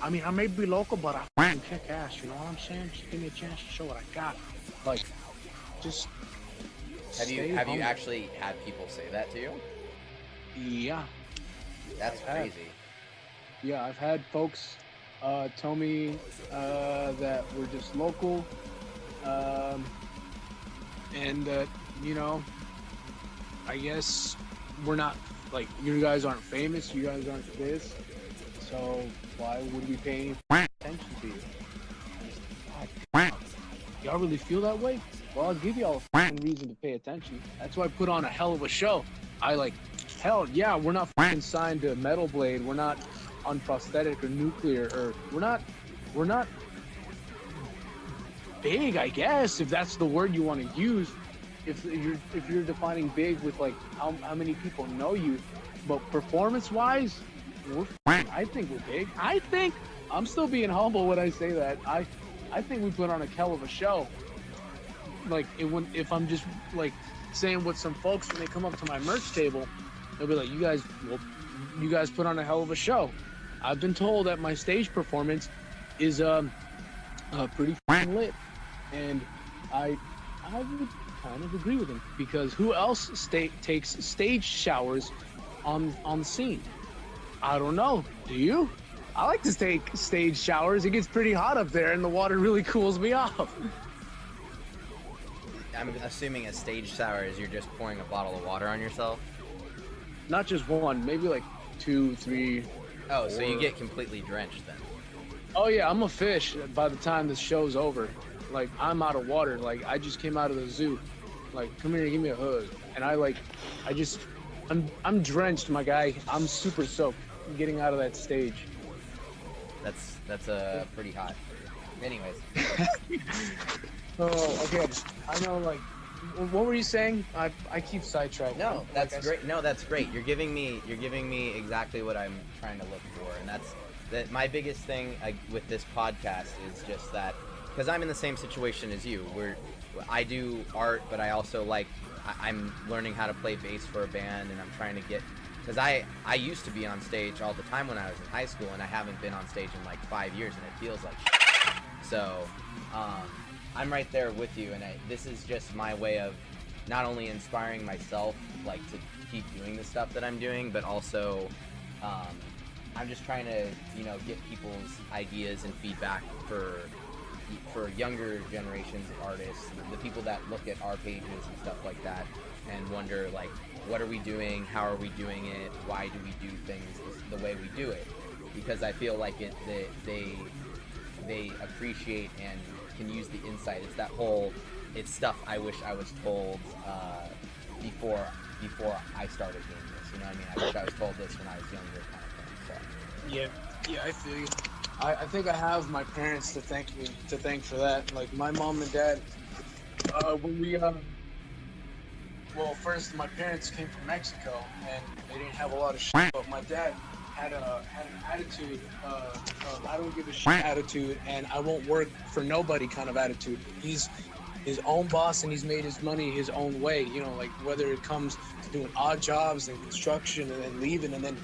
I mean, I may be local, but I fucking kick ass, you know what I'm saying? Just give me a chance to show what I got. Like, just Have you actually had people say that to you? Yeah. That's crazy. Yeah, I've had folks tell me that we're just local, and that, you know, I guess we're not, like, you guys aren't famous, you guys aren't this, so why would we pay any attention to you? Y'all really feel that way? Well, I'll give y'all a reason to pay attention. That's why I put on a hell of a show. Hell yeah, we're not signed to Metal Blade. We're not on Prosthetic or Nuclear, or we're not big, I guess, if that's the word you want to use. If you're defining big with like how many people know you, but performance-wise, I think we're big. I think I'm still being humble when I say that. I think we put on a hell of a show. Like if I'm just like saying what some folks, when they come up to my merch table, they'll be like, you guys put on a hell of a show. I've been told that my stage performance is pretty lit, and I would kind of agree with him, because who else takes stage showers on scene? I don't know. Do you? I like to take stage showers. It gets pretty hot up there, and the water really cools me off. I'm assuming a stage shower is you're just pouring a bottle of water on yourself? Not just one, maybe like 2, 3. Oh, 4. So you get completely drenched then? Oh yeah, I'm a fish by the time this show's over. Like, I'm out of water. Like, I just came out of the zoo. Like, come here, give me a hug. And I'm drenched, my guy. I'm super soaked getting out of that stage. That's pretty hot. Anyways. Oh, okay. I know, like, what were you saying? I keep sidetracked. No, that's great. No, that's great. You're giving me exactly what I'm trying to look for, and that's my biggest thing with this podcast is just that, because I'm in the same situation as you. I do art, but I also I'm learning how to play bass for a band, and I'm trying to get, because I used to be on stage all the time when I was in high school, and I haven't been on stage in like 5 years, and it feels like shit. So I'm right there with you, and this is just my way of not only inspiring myself, like, to keep doing the stuff that I'm doing, but also I'm just trying to, you know, get people's ideas and feedback for younger generations of artists, the people that look at our pages and stuff like that and wonder, like, what are we doing, how are we doing it, why do we do things the way we do it? Because I feel like they appreciate and can use the insight. It's that whole, it's stuff I wish I was told before I started doing this. You know what I mean? I wish I was told this when I was younger, kind of thing. So. Yeah, I feel you. I think I have my parents to thank for that. Like my mom and dad, when we well, first my parents came from Mexico and they didn't have a lot of shit, but my dad had an attitude, I don't give a shit attitude, and I won't work for nobody kind of attitude. He's his own boss and he's made his money his own way, you know, like whether it comes to doing odd jobs and construction and then leaving and then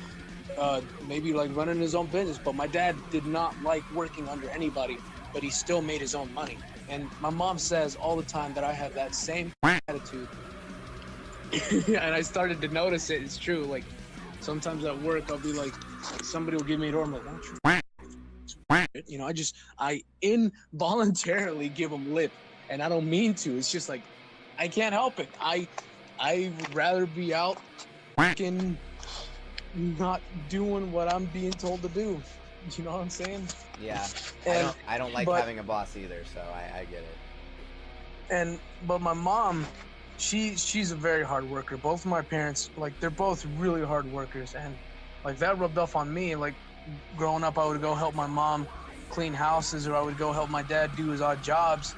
maybe like running his own business. But my dad did not like working under anybody, but he still made his own money. And my mom says all the time that I have that same attitude. And I started to notice it. It's true. Like sometimes at work, I'll be like, somebody will give me a door. I'm like, don't you? You know, I involuntarily give them lip, and I don't mean to. It's just like, I can't help it. I would rather be out fucking not doing what I'm being told to do. You know what I'm saying? Yeah. And, I don't like having a boss either, so I get it. But my mom, she's a very hard worker. Both of my parents, like, they're both really hard workers, and like that rubbed off on me. Like growing up, I would go help my mom clean houses, or I would go help my dad do his odd jobs,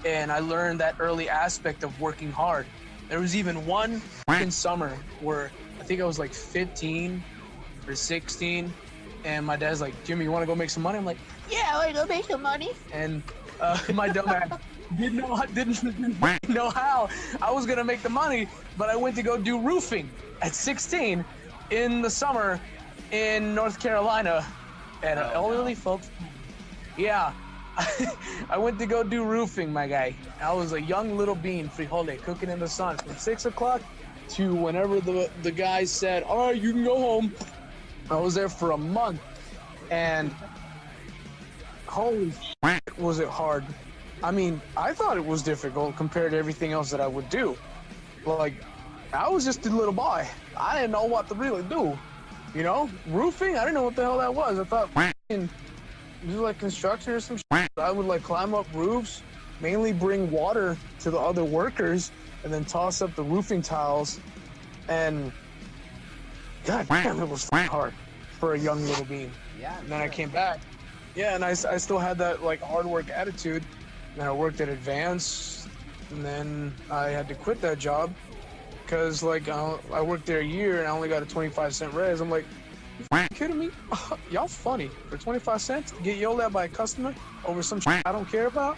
and I learned that early aspect of working hard. There was even one summer where I think I was like 15 or 16, and my dad's like, Jimmy, you want to go make some money? I'm like, yeah, I want to go make some money. And my dumb ass didn't know how I was going to make the money, but I went to go do roofing at 16 in the summer in North Carolina at an elderly folks. Yeah. I went to go do roofing, my guy. I was a young little bean, frijole, cooking in the sun from 6 o'clock to whenever the guy said, all right, you can go home. I was there for a month, and holy shit, was it hard. I mean, I thought it was difficult compared to everything else that I would do. Like, I was just a little boy. I didn't know what to really do. You know, roofing, I didn't know what the hell that was. I thought do like construction or some shit. I would like climb up roofs, mainly bring water to the other workers, and then toss up the roofing tiles. And god damn, it was hard for a young little bean. Yeah. And then I came back. Yeah, and I still had that like hard work attitude. And then I worked at Advance, and then I had to quit that job because like I worked there a year and I only got a 25-cent raise. I'm like, you kidding me? Y'all funny. For 25 cents to get yelled at by a customer over some shit I don't care about?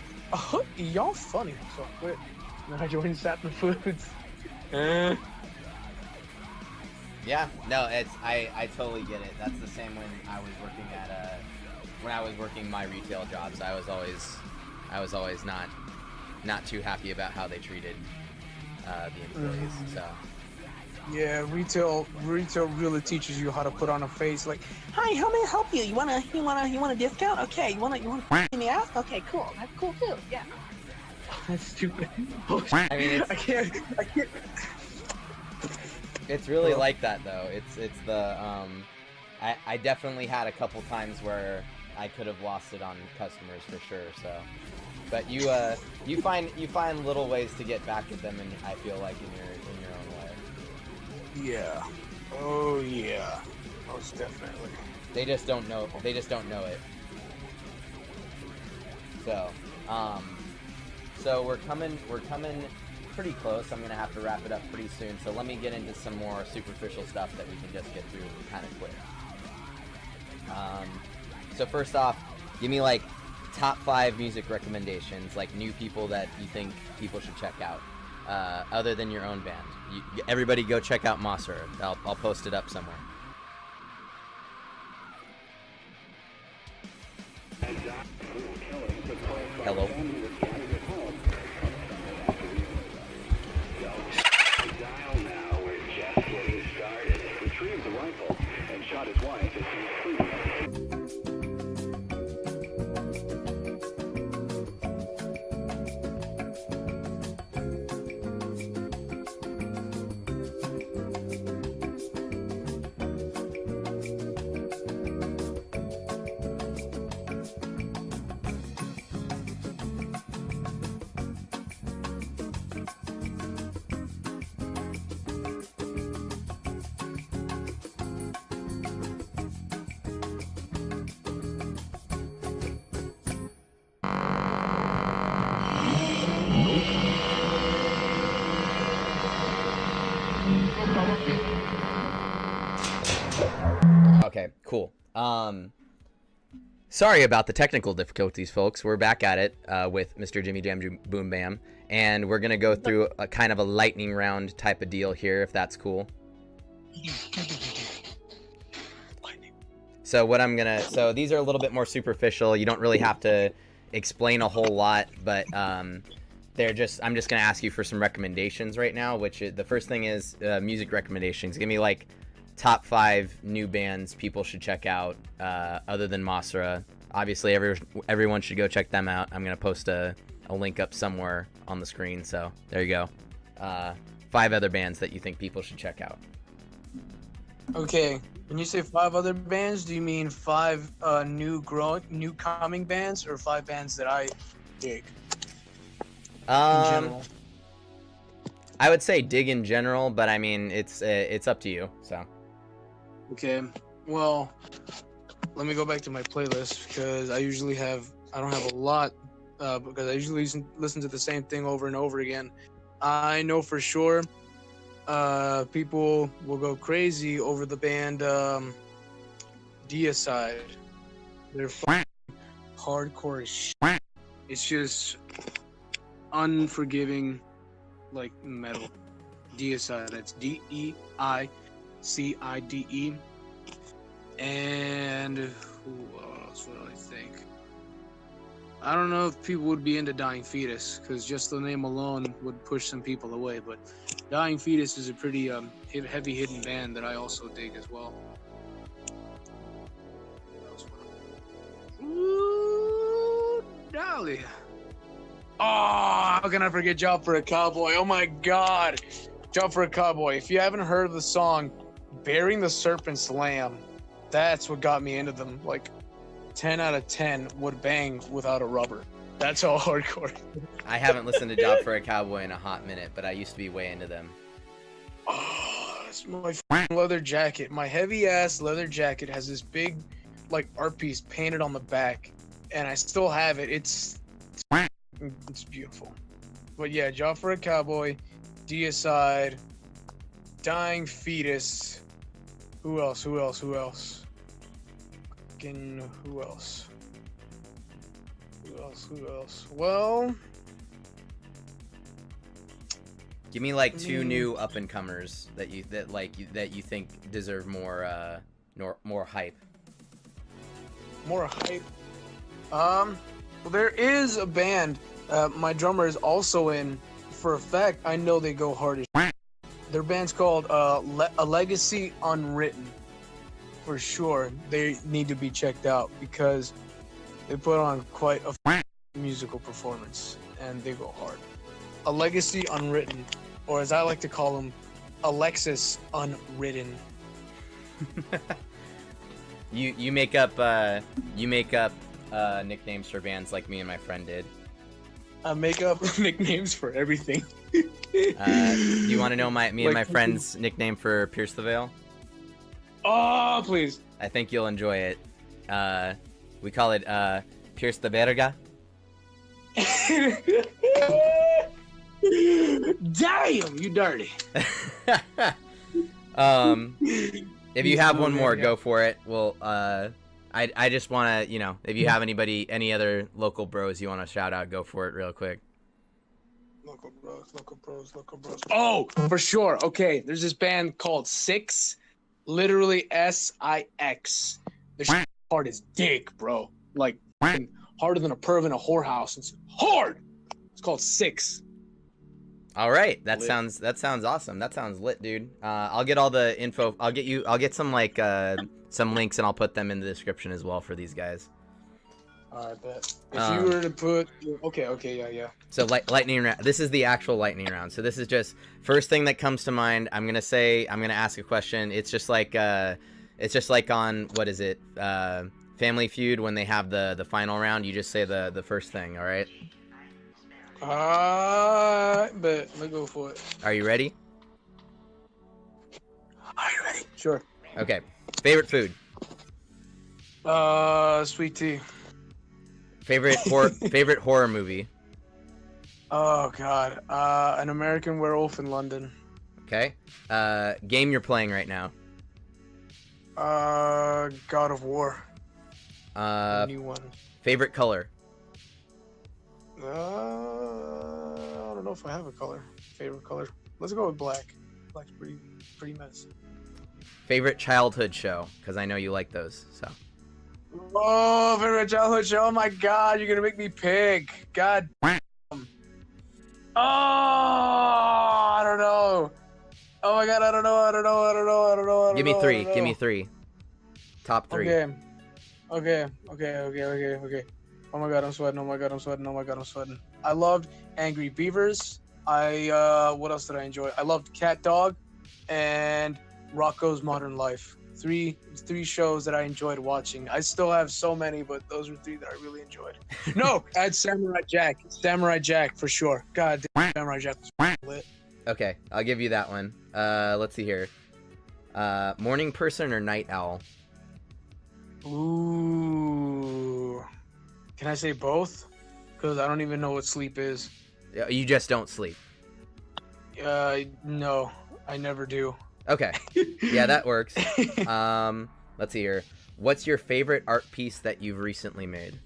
Y'all funny. So I quit. And then I joined Satin Foods. Yeah, no, I totally get it. That's the same when I was working at when I was working my retail jobs. I was always not too happy about how they treated the employees. So yeah, retail really teaches you how to put on a face. Like, hi, how may I help you? You want a discount? Okay, you want in the ass? Okay, cool. That's cool too. Yeah. That's stupid. I mean, I can't. It's really like that though. It's the I definitely had a couple times where I could have lost it on customers for sure. So, but you find little ways to get back at them, and I feel like in your own way. Yeah. Oh yeah. Most definitely. They just don't know. They just don't know it. So, so we're coming pretty close. I'm gonna have to wrap it up pretty soon. So let me get into some more superficial stuff that we can just get through kind of quick. So first off, give me like top 5 music recommendations, like new people that you think people should check out, other than your own band. Everybody go check out Mosura. I'll post it up somewhere. Hello. Shot his wife as he was Okay, cool. Sorry about the technical difficulties, folks. We're back at it with Mr. JimmyJamBoomBam, and we're gonna go through a kind of a lightning round type of deal here, if that's cool. So what I'm gonna, so these are a little bit more superficial. You don't really have to explain a whole lot, but they're just, I'm just gonna ask you for some recommendations right now. Which is, the first thing is music recommendations. Give me like top 5 new bands people should check out other than Mosura. Obviously, everyone should go check them out. I'm gonna post a link up somewhere on the screen. So there you go. 5 other bands that you think people should check out. Okay, when you say 5 other bands, do you mean 5 new coming bands, or 5 bands that I dig? In general. I would say dig in general, but I mean it's up to you. So. Okay, well, let me go back to my playlist because I don't have a lot because I usually listen to the same thing over and over again. I know for sure people will go crazy over the band Deicide. They're hardcore as shit. It's just unforgiving, like metal. Deicide. That's DEICIDE. And who else would I think? I don't know if people would be into Dying Fetus, because just the name alone would push some people away, but Dying Fetus is a pretty heavy hidden band that I also dig as well. Ooh, Dolly. Oh, how can I forget Job for a Cowboy? Oh my god. Job for a Cowboy. If you haven't heard of the song Bearing the Serpent's Lamb, that's what got me into them. Like 10 out of 10 would bang without a rubber. That's how hardcore. I haven't listened to Job for a Cowboy in a hot minute, but I used to be way into them. Oh, that's my f***ing leather jacket. My heavy ass leather jacket has this big, like, art piece painted on the back, and I still have it. It's beautiful. But yeah, Job for a Cowboy, Deicide, Dying Fetus. Who else? Who else? Who else? Who else? Who else? Who else? Well, give me like 2 new up and comers that you think deserve more hype. More hype. Well, there is a band my drummer is also in. For a fact, I know they go hard as shit. Their band's called A Legacy Unwritten. For sure, they need to be checked out because they put on quite a musical performance and they go hard. A Legacy Unwritten, or as I like to call them, Alexis Unwritten. You make up nicknames for bands like me and my friend did. I make up nicknames for everything. You want to know me and my friend's nickname for Pierce the Veil? Oh, please. I think you'll enjoy it. We call it Pierce the Verga. Damn, you dirty. If you have one more, go for it. Well, I just want to, if you have any other local bros you want to shout out, go for it real quick. Local bros. Oh, for sure. Okay, there's this band called Six, literally SIX. The shit hard as dick, bro. Like harder than a perv in a whorehouse. It's hard. It's called Six. All right, that sounds awesome. That sounds lit, dude. I'll get all the info. I'll get some some links and I'll put them in the description as well for these guys. All right, bet. If you were to put, okay, yeah. So lightning round. This is the actual lightning round. So this is just first thing that comes to mind. I'm gonna ask a question. It's just like on what is it? Family Feud when they have the final round. You just say the first thing. All right. Bet. Let's go for it. Are you ready? Are you ready? Sure. Okay. Favorite food? Sweet tea. Favorite horror movie? Oh God, An American Werewolf in London. Okay. Game you're playing right now? God of War. The new one. Favorite color? I don't know if I have a color. Favorite color. Let's go with black. Black's pretty nice. Favorite childhood show? Because I know you like those. So. Oh, favorite childhood show. Oh my God, you're gonna make me pick. God. Oh, I don't know. Oh my God, I don't know. Give me three. Give me three. Top three. Okay. Oh my God, I'm sweating. I loved Angry Beavers. What else did I enjoy? I loved Cat Dog and Rocco's Modern Life. Three shows that I enjoyed watching. I still have so many, but those are three that I really enjoyed. No, I had Samurai Jack. Samurai Jack for sure. God damn, Samurai Jack was lit. Okay, I'll give you that one. Let's see here. Morning person or night owl? Ooh. Can I say both? Because I don't even know what sleep is. You just don't sleep. No, I never do. Okay. Yeah, that works. Let's see here. What's your favorite art piece that you've recently made?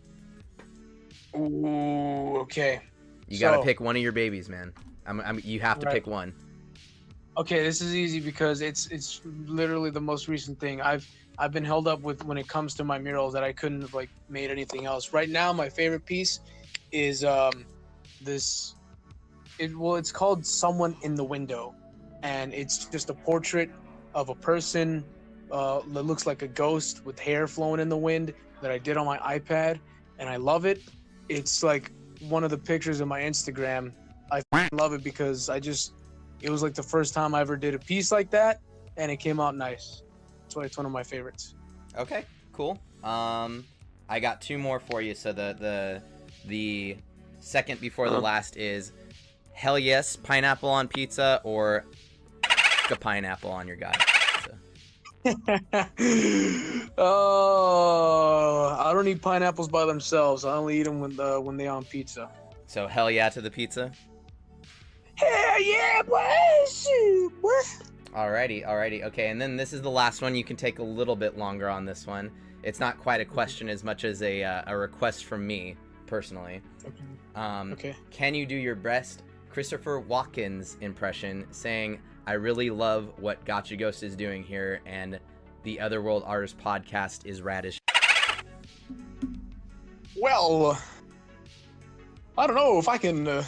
Ooh, okay. You gotta pick one of your babies, man. You have to pick one. Okay, this is easy because it's literally the most recent thing. I've been held up with when it comes to my murals that I couldn't have like made anything else. Right now, my favorite piece is it's called Someone in the Window, and it's just a portrait of a person that looks like a ghost with hair flowing in the wind that I did on my iPad, and I love it. It's like one of the pictures of my Instagram. I love it because it was like the first time I ever did a piece like that, and it came out nice. That's why it's one of my favorites. Okay, cool. I got two more for you. So the second before the last is hell yes, pineapple on pizza or a pineapple on your guy's pizza. Oh, I don't eat pineapples by themselves. I only eat them when they on pizza. So hell yeah to the pizza. Hell yeah, boy! Shoot, boy. Alrighty. Okay, and then this is the last one. You can take a little bit longer on this one. It's not quite a question as much as a request from me, personally. Okay. Can you do your best Christopher Watkins impression saying, I really love what Gotcha Ghost is doing here, and the Otherworld Artist podcast is rad as Well, I don't know if I can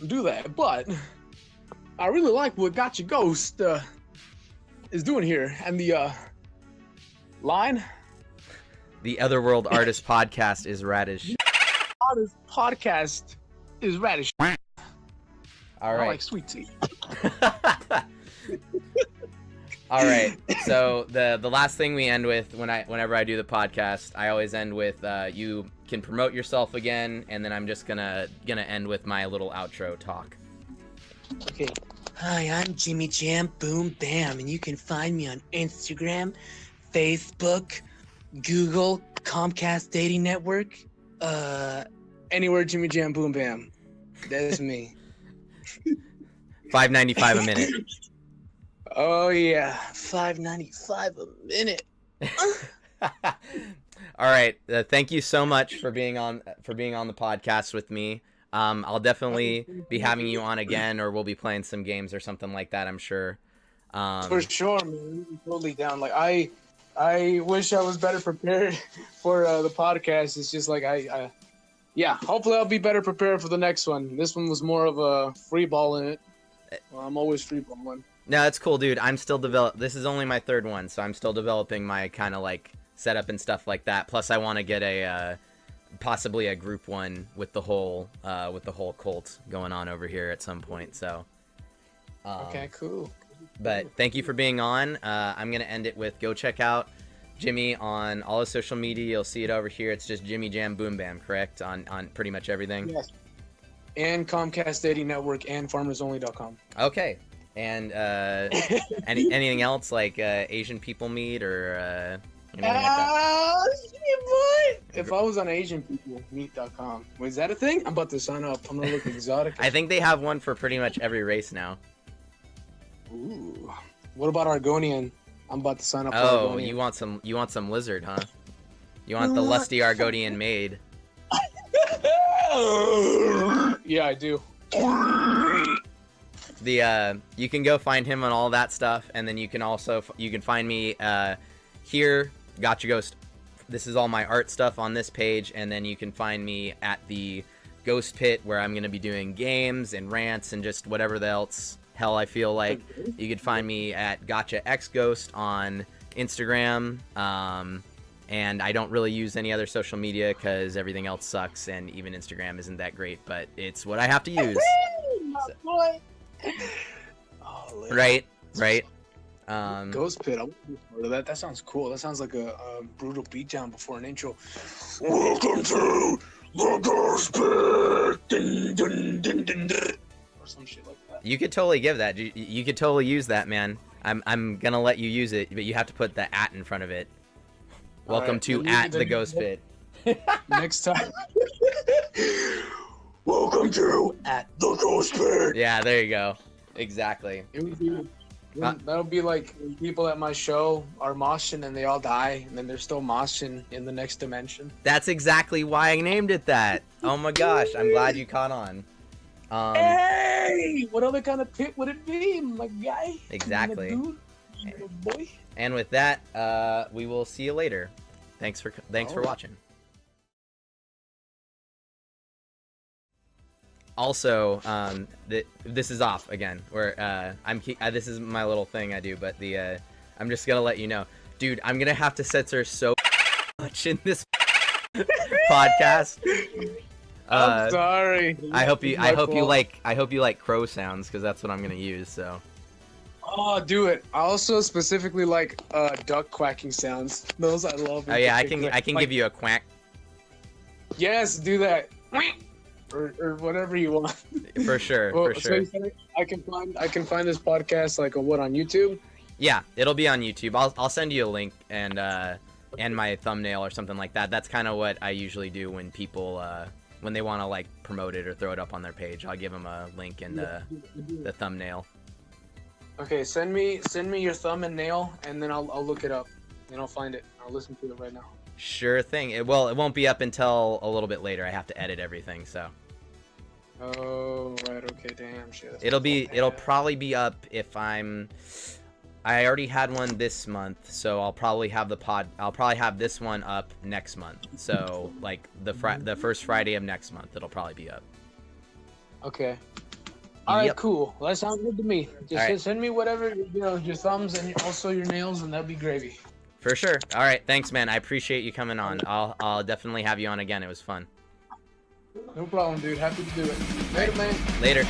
do that, but I really like what Gotcha Ghost is doing here. And the line? The Otherworld Artist podcast is rad as Artist podcast is rad as All right. I like sweet tea. All right. So the last thing we end with whenever I do the podcast, I always end with you can promote yourself again, and then I'm just gonna end with my little outro talk. Okay. Hi, I'm JimmyJamBoomBam, and you can find me on Instagram, Facebook, Google, Comcast Dating Network, anywhere JimmyJamBoomBam. That's me. $5.95 a minute. Oh yeah, $5.95 a minute. All right. Thank you so much for being on the podcast with me. I'll definitely be having you on again, or we'll be playing some games or something like that, I'm sure. For sure, man. I'm totally down. Like I wish I was better prepared for the podcast. It's just like yeah. Hopefully, I'll be better prepared for the next one. This one was more of a free ball in it. Well, I'm always free balling. No, it's cool, dude. I'm still This is only my third one, so I'm still developing my kind of like setup and stuff like that. Plus, I want to get a possibly a group one with the whole cult going on over here at some point. So. Okay, cool. But thank you for being on. I'm gonna end it with go check out Jimmy on all his social media. You'll see it over here. It's just JimmyJamBoomBam, correct? On pretty much everything. Yes. And Comcast Dating Network and FarmersOnly.com. Okay. And anything else like Asian People Meet or anything like that? If I was on AsianPeopleMeet.com, was that a thing? I'm about to sign up. I'm gonna look exotic. I think they have one for pretty much every race now. Ooh. What about Argonian? I'm about to sign up for Oh, Argonian. you want some lizard, huh? You want the lusty Argonian maid. Yeah, I do. You can go find him on all that stuff, and then you can also find me here, Gotcha Ghost. This is all my art stuff on this page, and then you can find me at the Ghost Pit, where I'm gonna be doing games and rants and just whatever the else hell I feel like. You could find me at Gotcha X Ghost on Instagram, and I don't really use any other social media because everything else sucks, and even Instagram isn't that great, but it's what I have to use. My boy. Oh, Right. Ghost Pit. I'm looking forward to that. That sounds cool. That sounds like a brutal beatdown before an intro. Welcome to the Ghost Pit. Dun, dun, dun, dun, dun. Or some shit like that. You could totally give that. You could totally use that, man. I'm gonna let you use it, but you have to put the @ in front of it. Welcome to the Ghost Pit. Next time. Welcome to the Ghost Pit. Yeah, there you go. Exactly. It would be, that'll be like when people at my show are moshing and they all die, and then they're still moshing in the next dimension. That's exactly why I named it that. Oh my gosh, I'm glad you caught on. Hey, what other kind of pit would it be, my guy? Exactly. My dude, my boy. And with that, we will see you later. Thanks for watching. Also, this is off again. Where this is my little thing I do, but I'm just gonna let you know, dude. I'm gonna have to censor so much in this podcast. I'm sorry. I hope you like crow sounds, because that's what I'm gonna use. So. Oh, do it. I also specifically like duck quacking sounds. Those I love. Oh yeah, I can give you a quack. Yes, do that. Or whatever you want. For sure, Well, for sure. So I can find this podcast like on YouTube? Yeah, it'll be on YouTube. I'll send you a link and my thumbnail or something like that. That's kind of what I usually do when people when they want to like promote it or throw it up on their page. I'll give them a link and the thumbnail. Okay, send me your thumb and nail, and then I'll look it up, and I'll find it. I'll listen to it right now. Sure thing. It won't be up until a little bit later. I have to edit everything, so. Oh, right. Okay, damn shit. It'll probably be up if I already had one this month, so I'll probably have this one up next month. So like the first Friday of next month, it'll probably be up. Okay. All right, Yep. Cool. Well, that sounds good to me. Just All right. send me whatever, your thumbs and also your nails, and that'll be gravy. For sure. All right, thanks, man. I appreciate you coming on. I'll definitely have you on again. It was fun. No problem, dude. Happy to do it. Later, man. Later.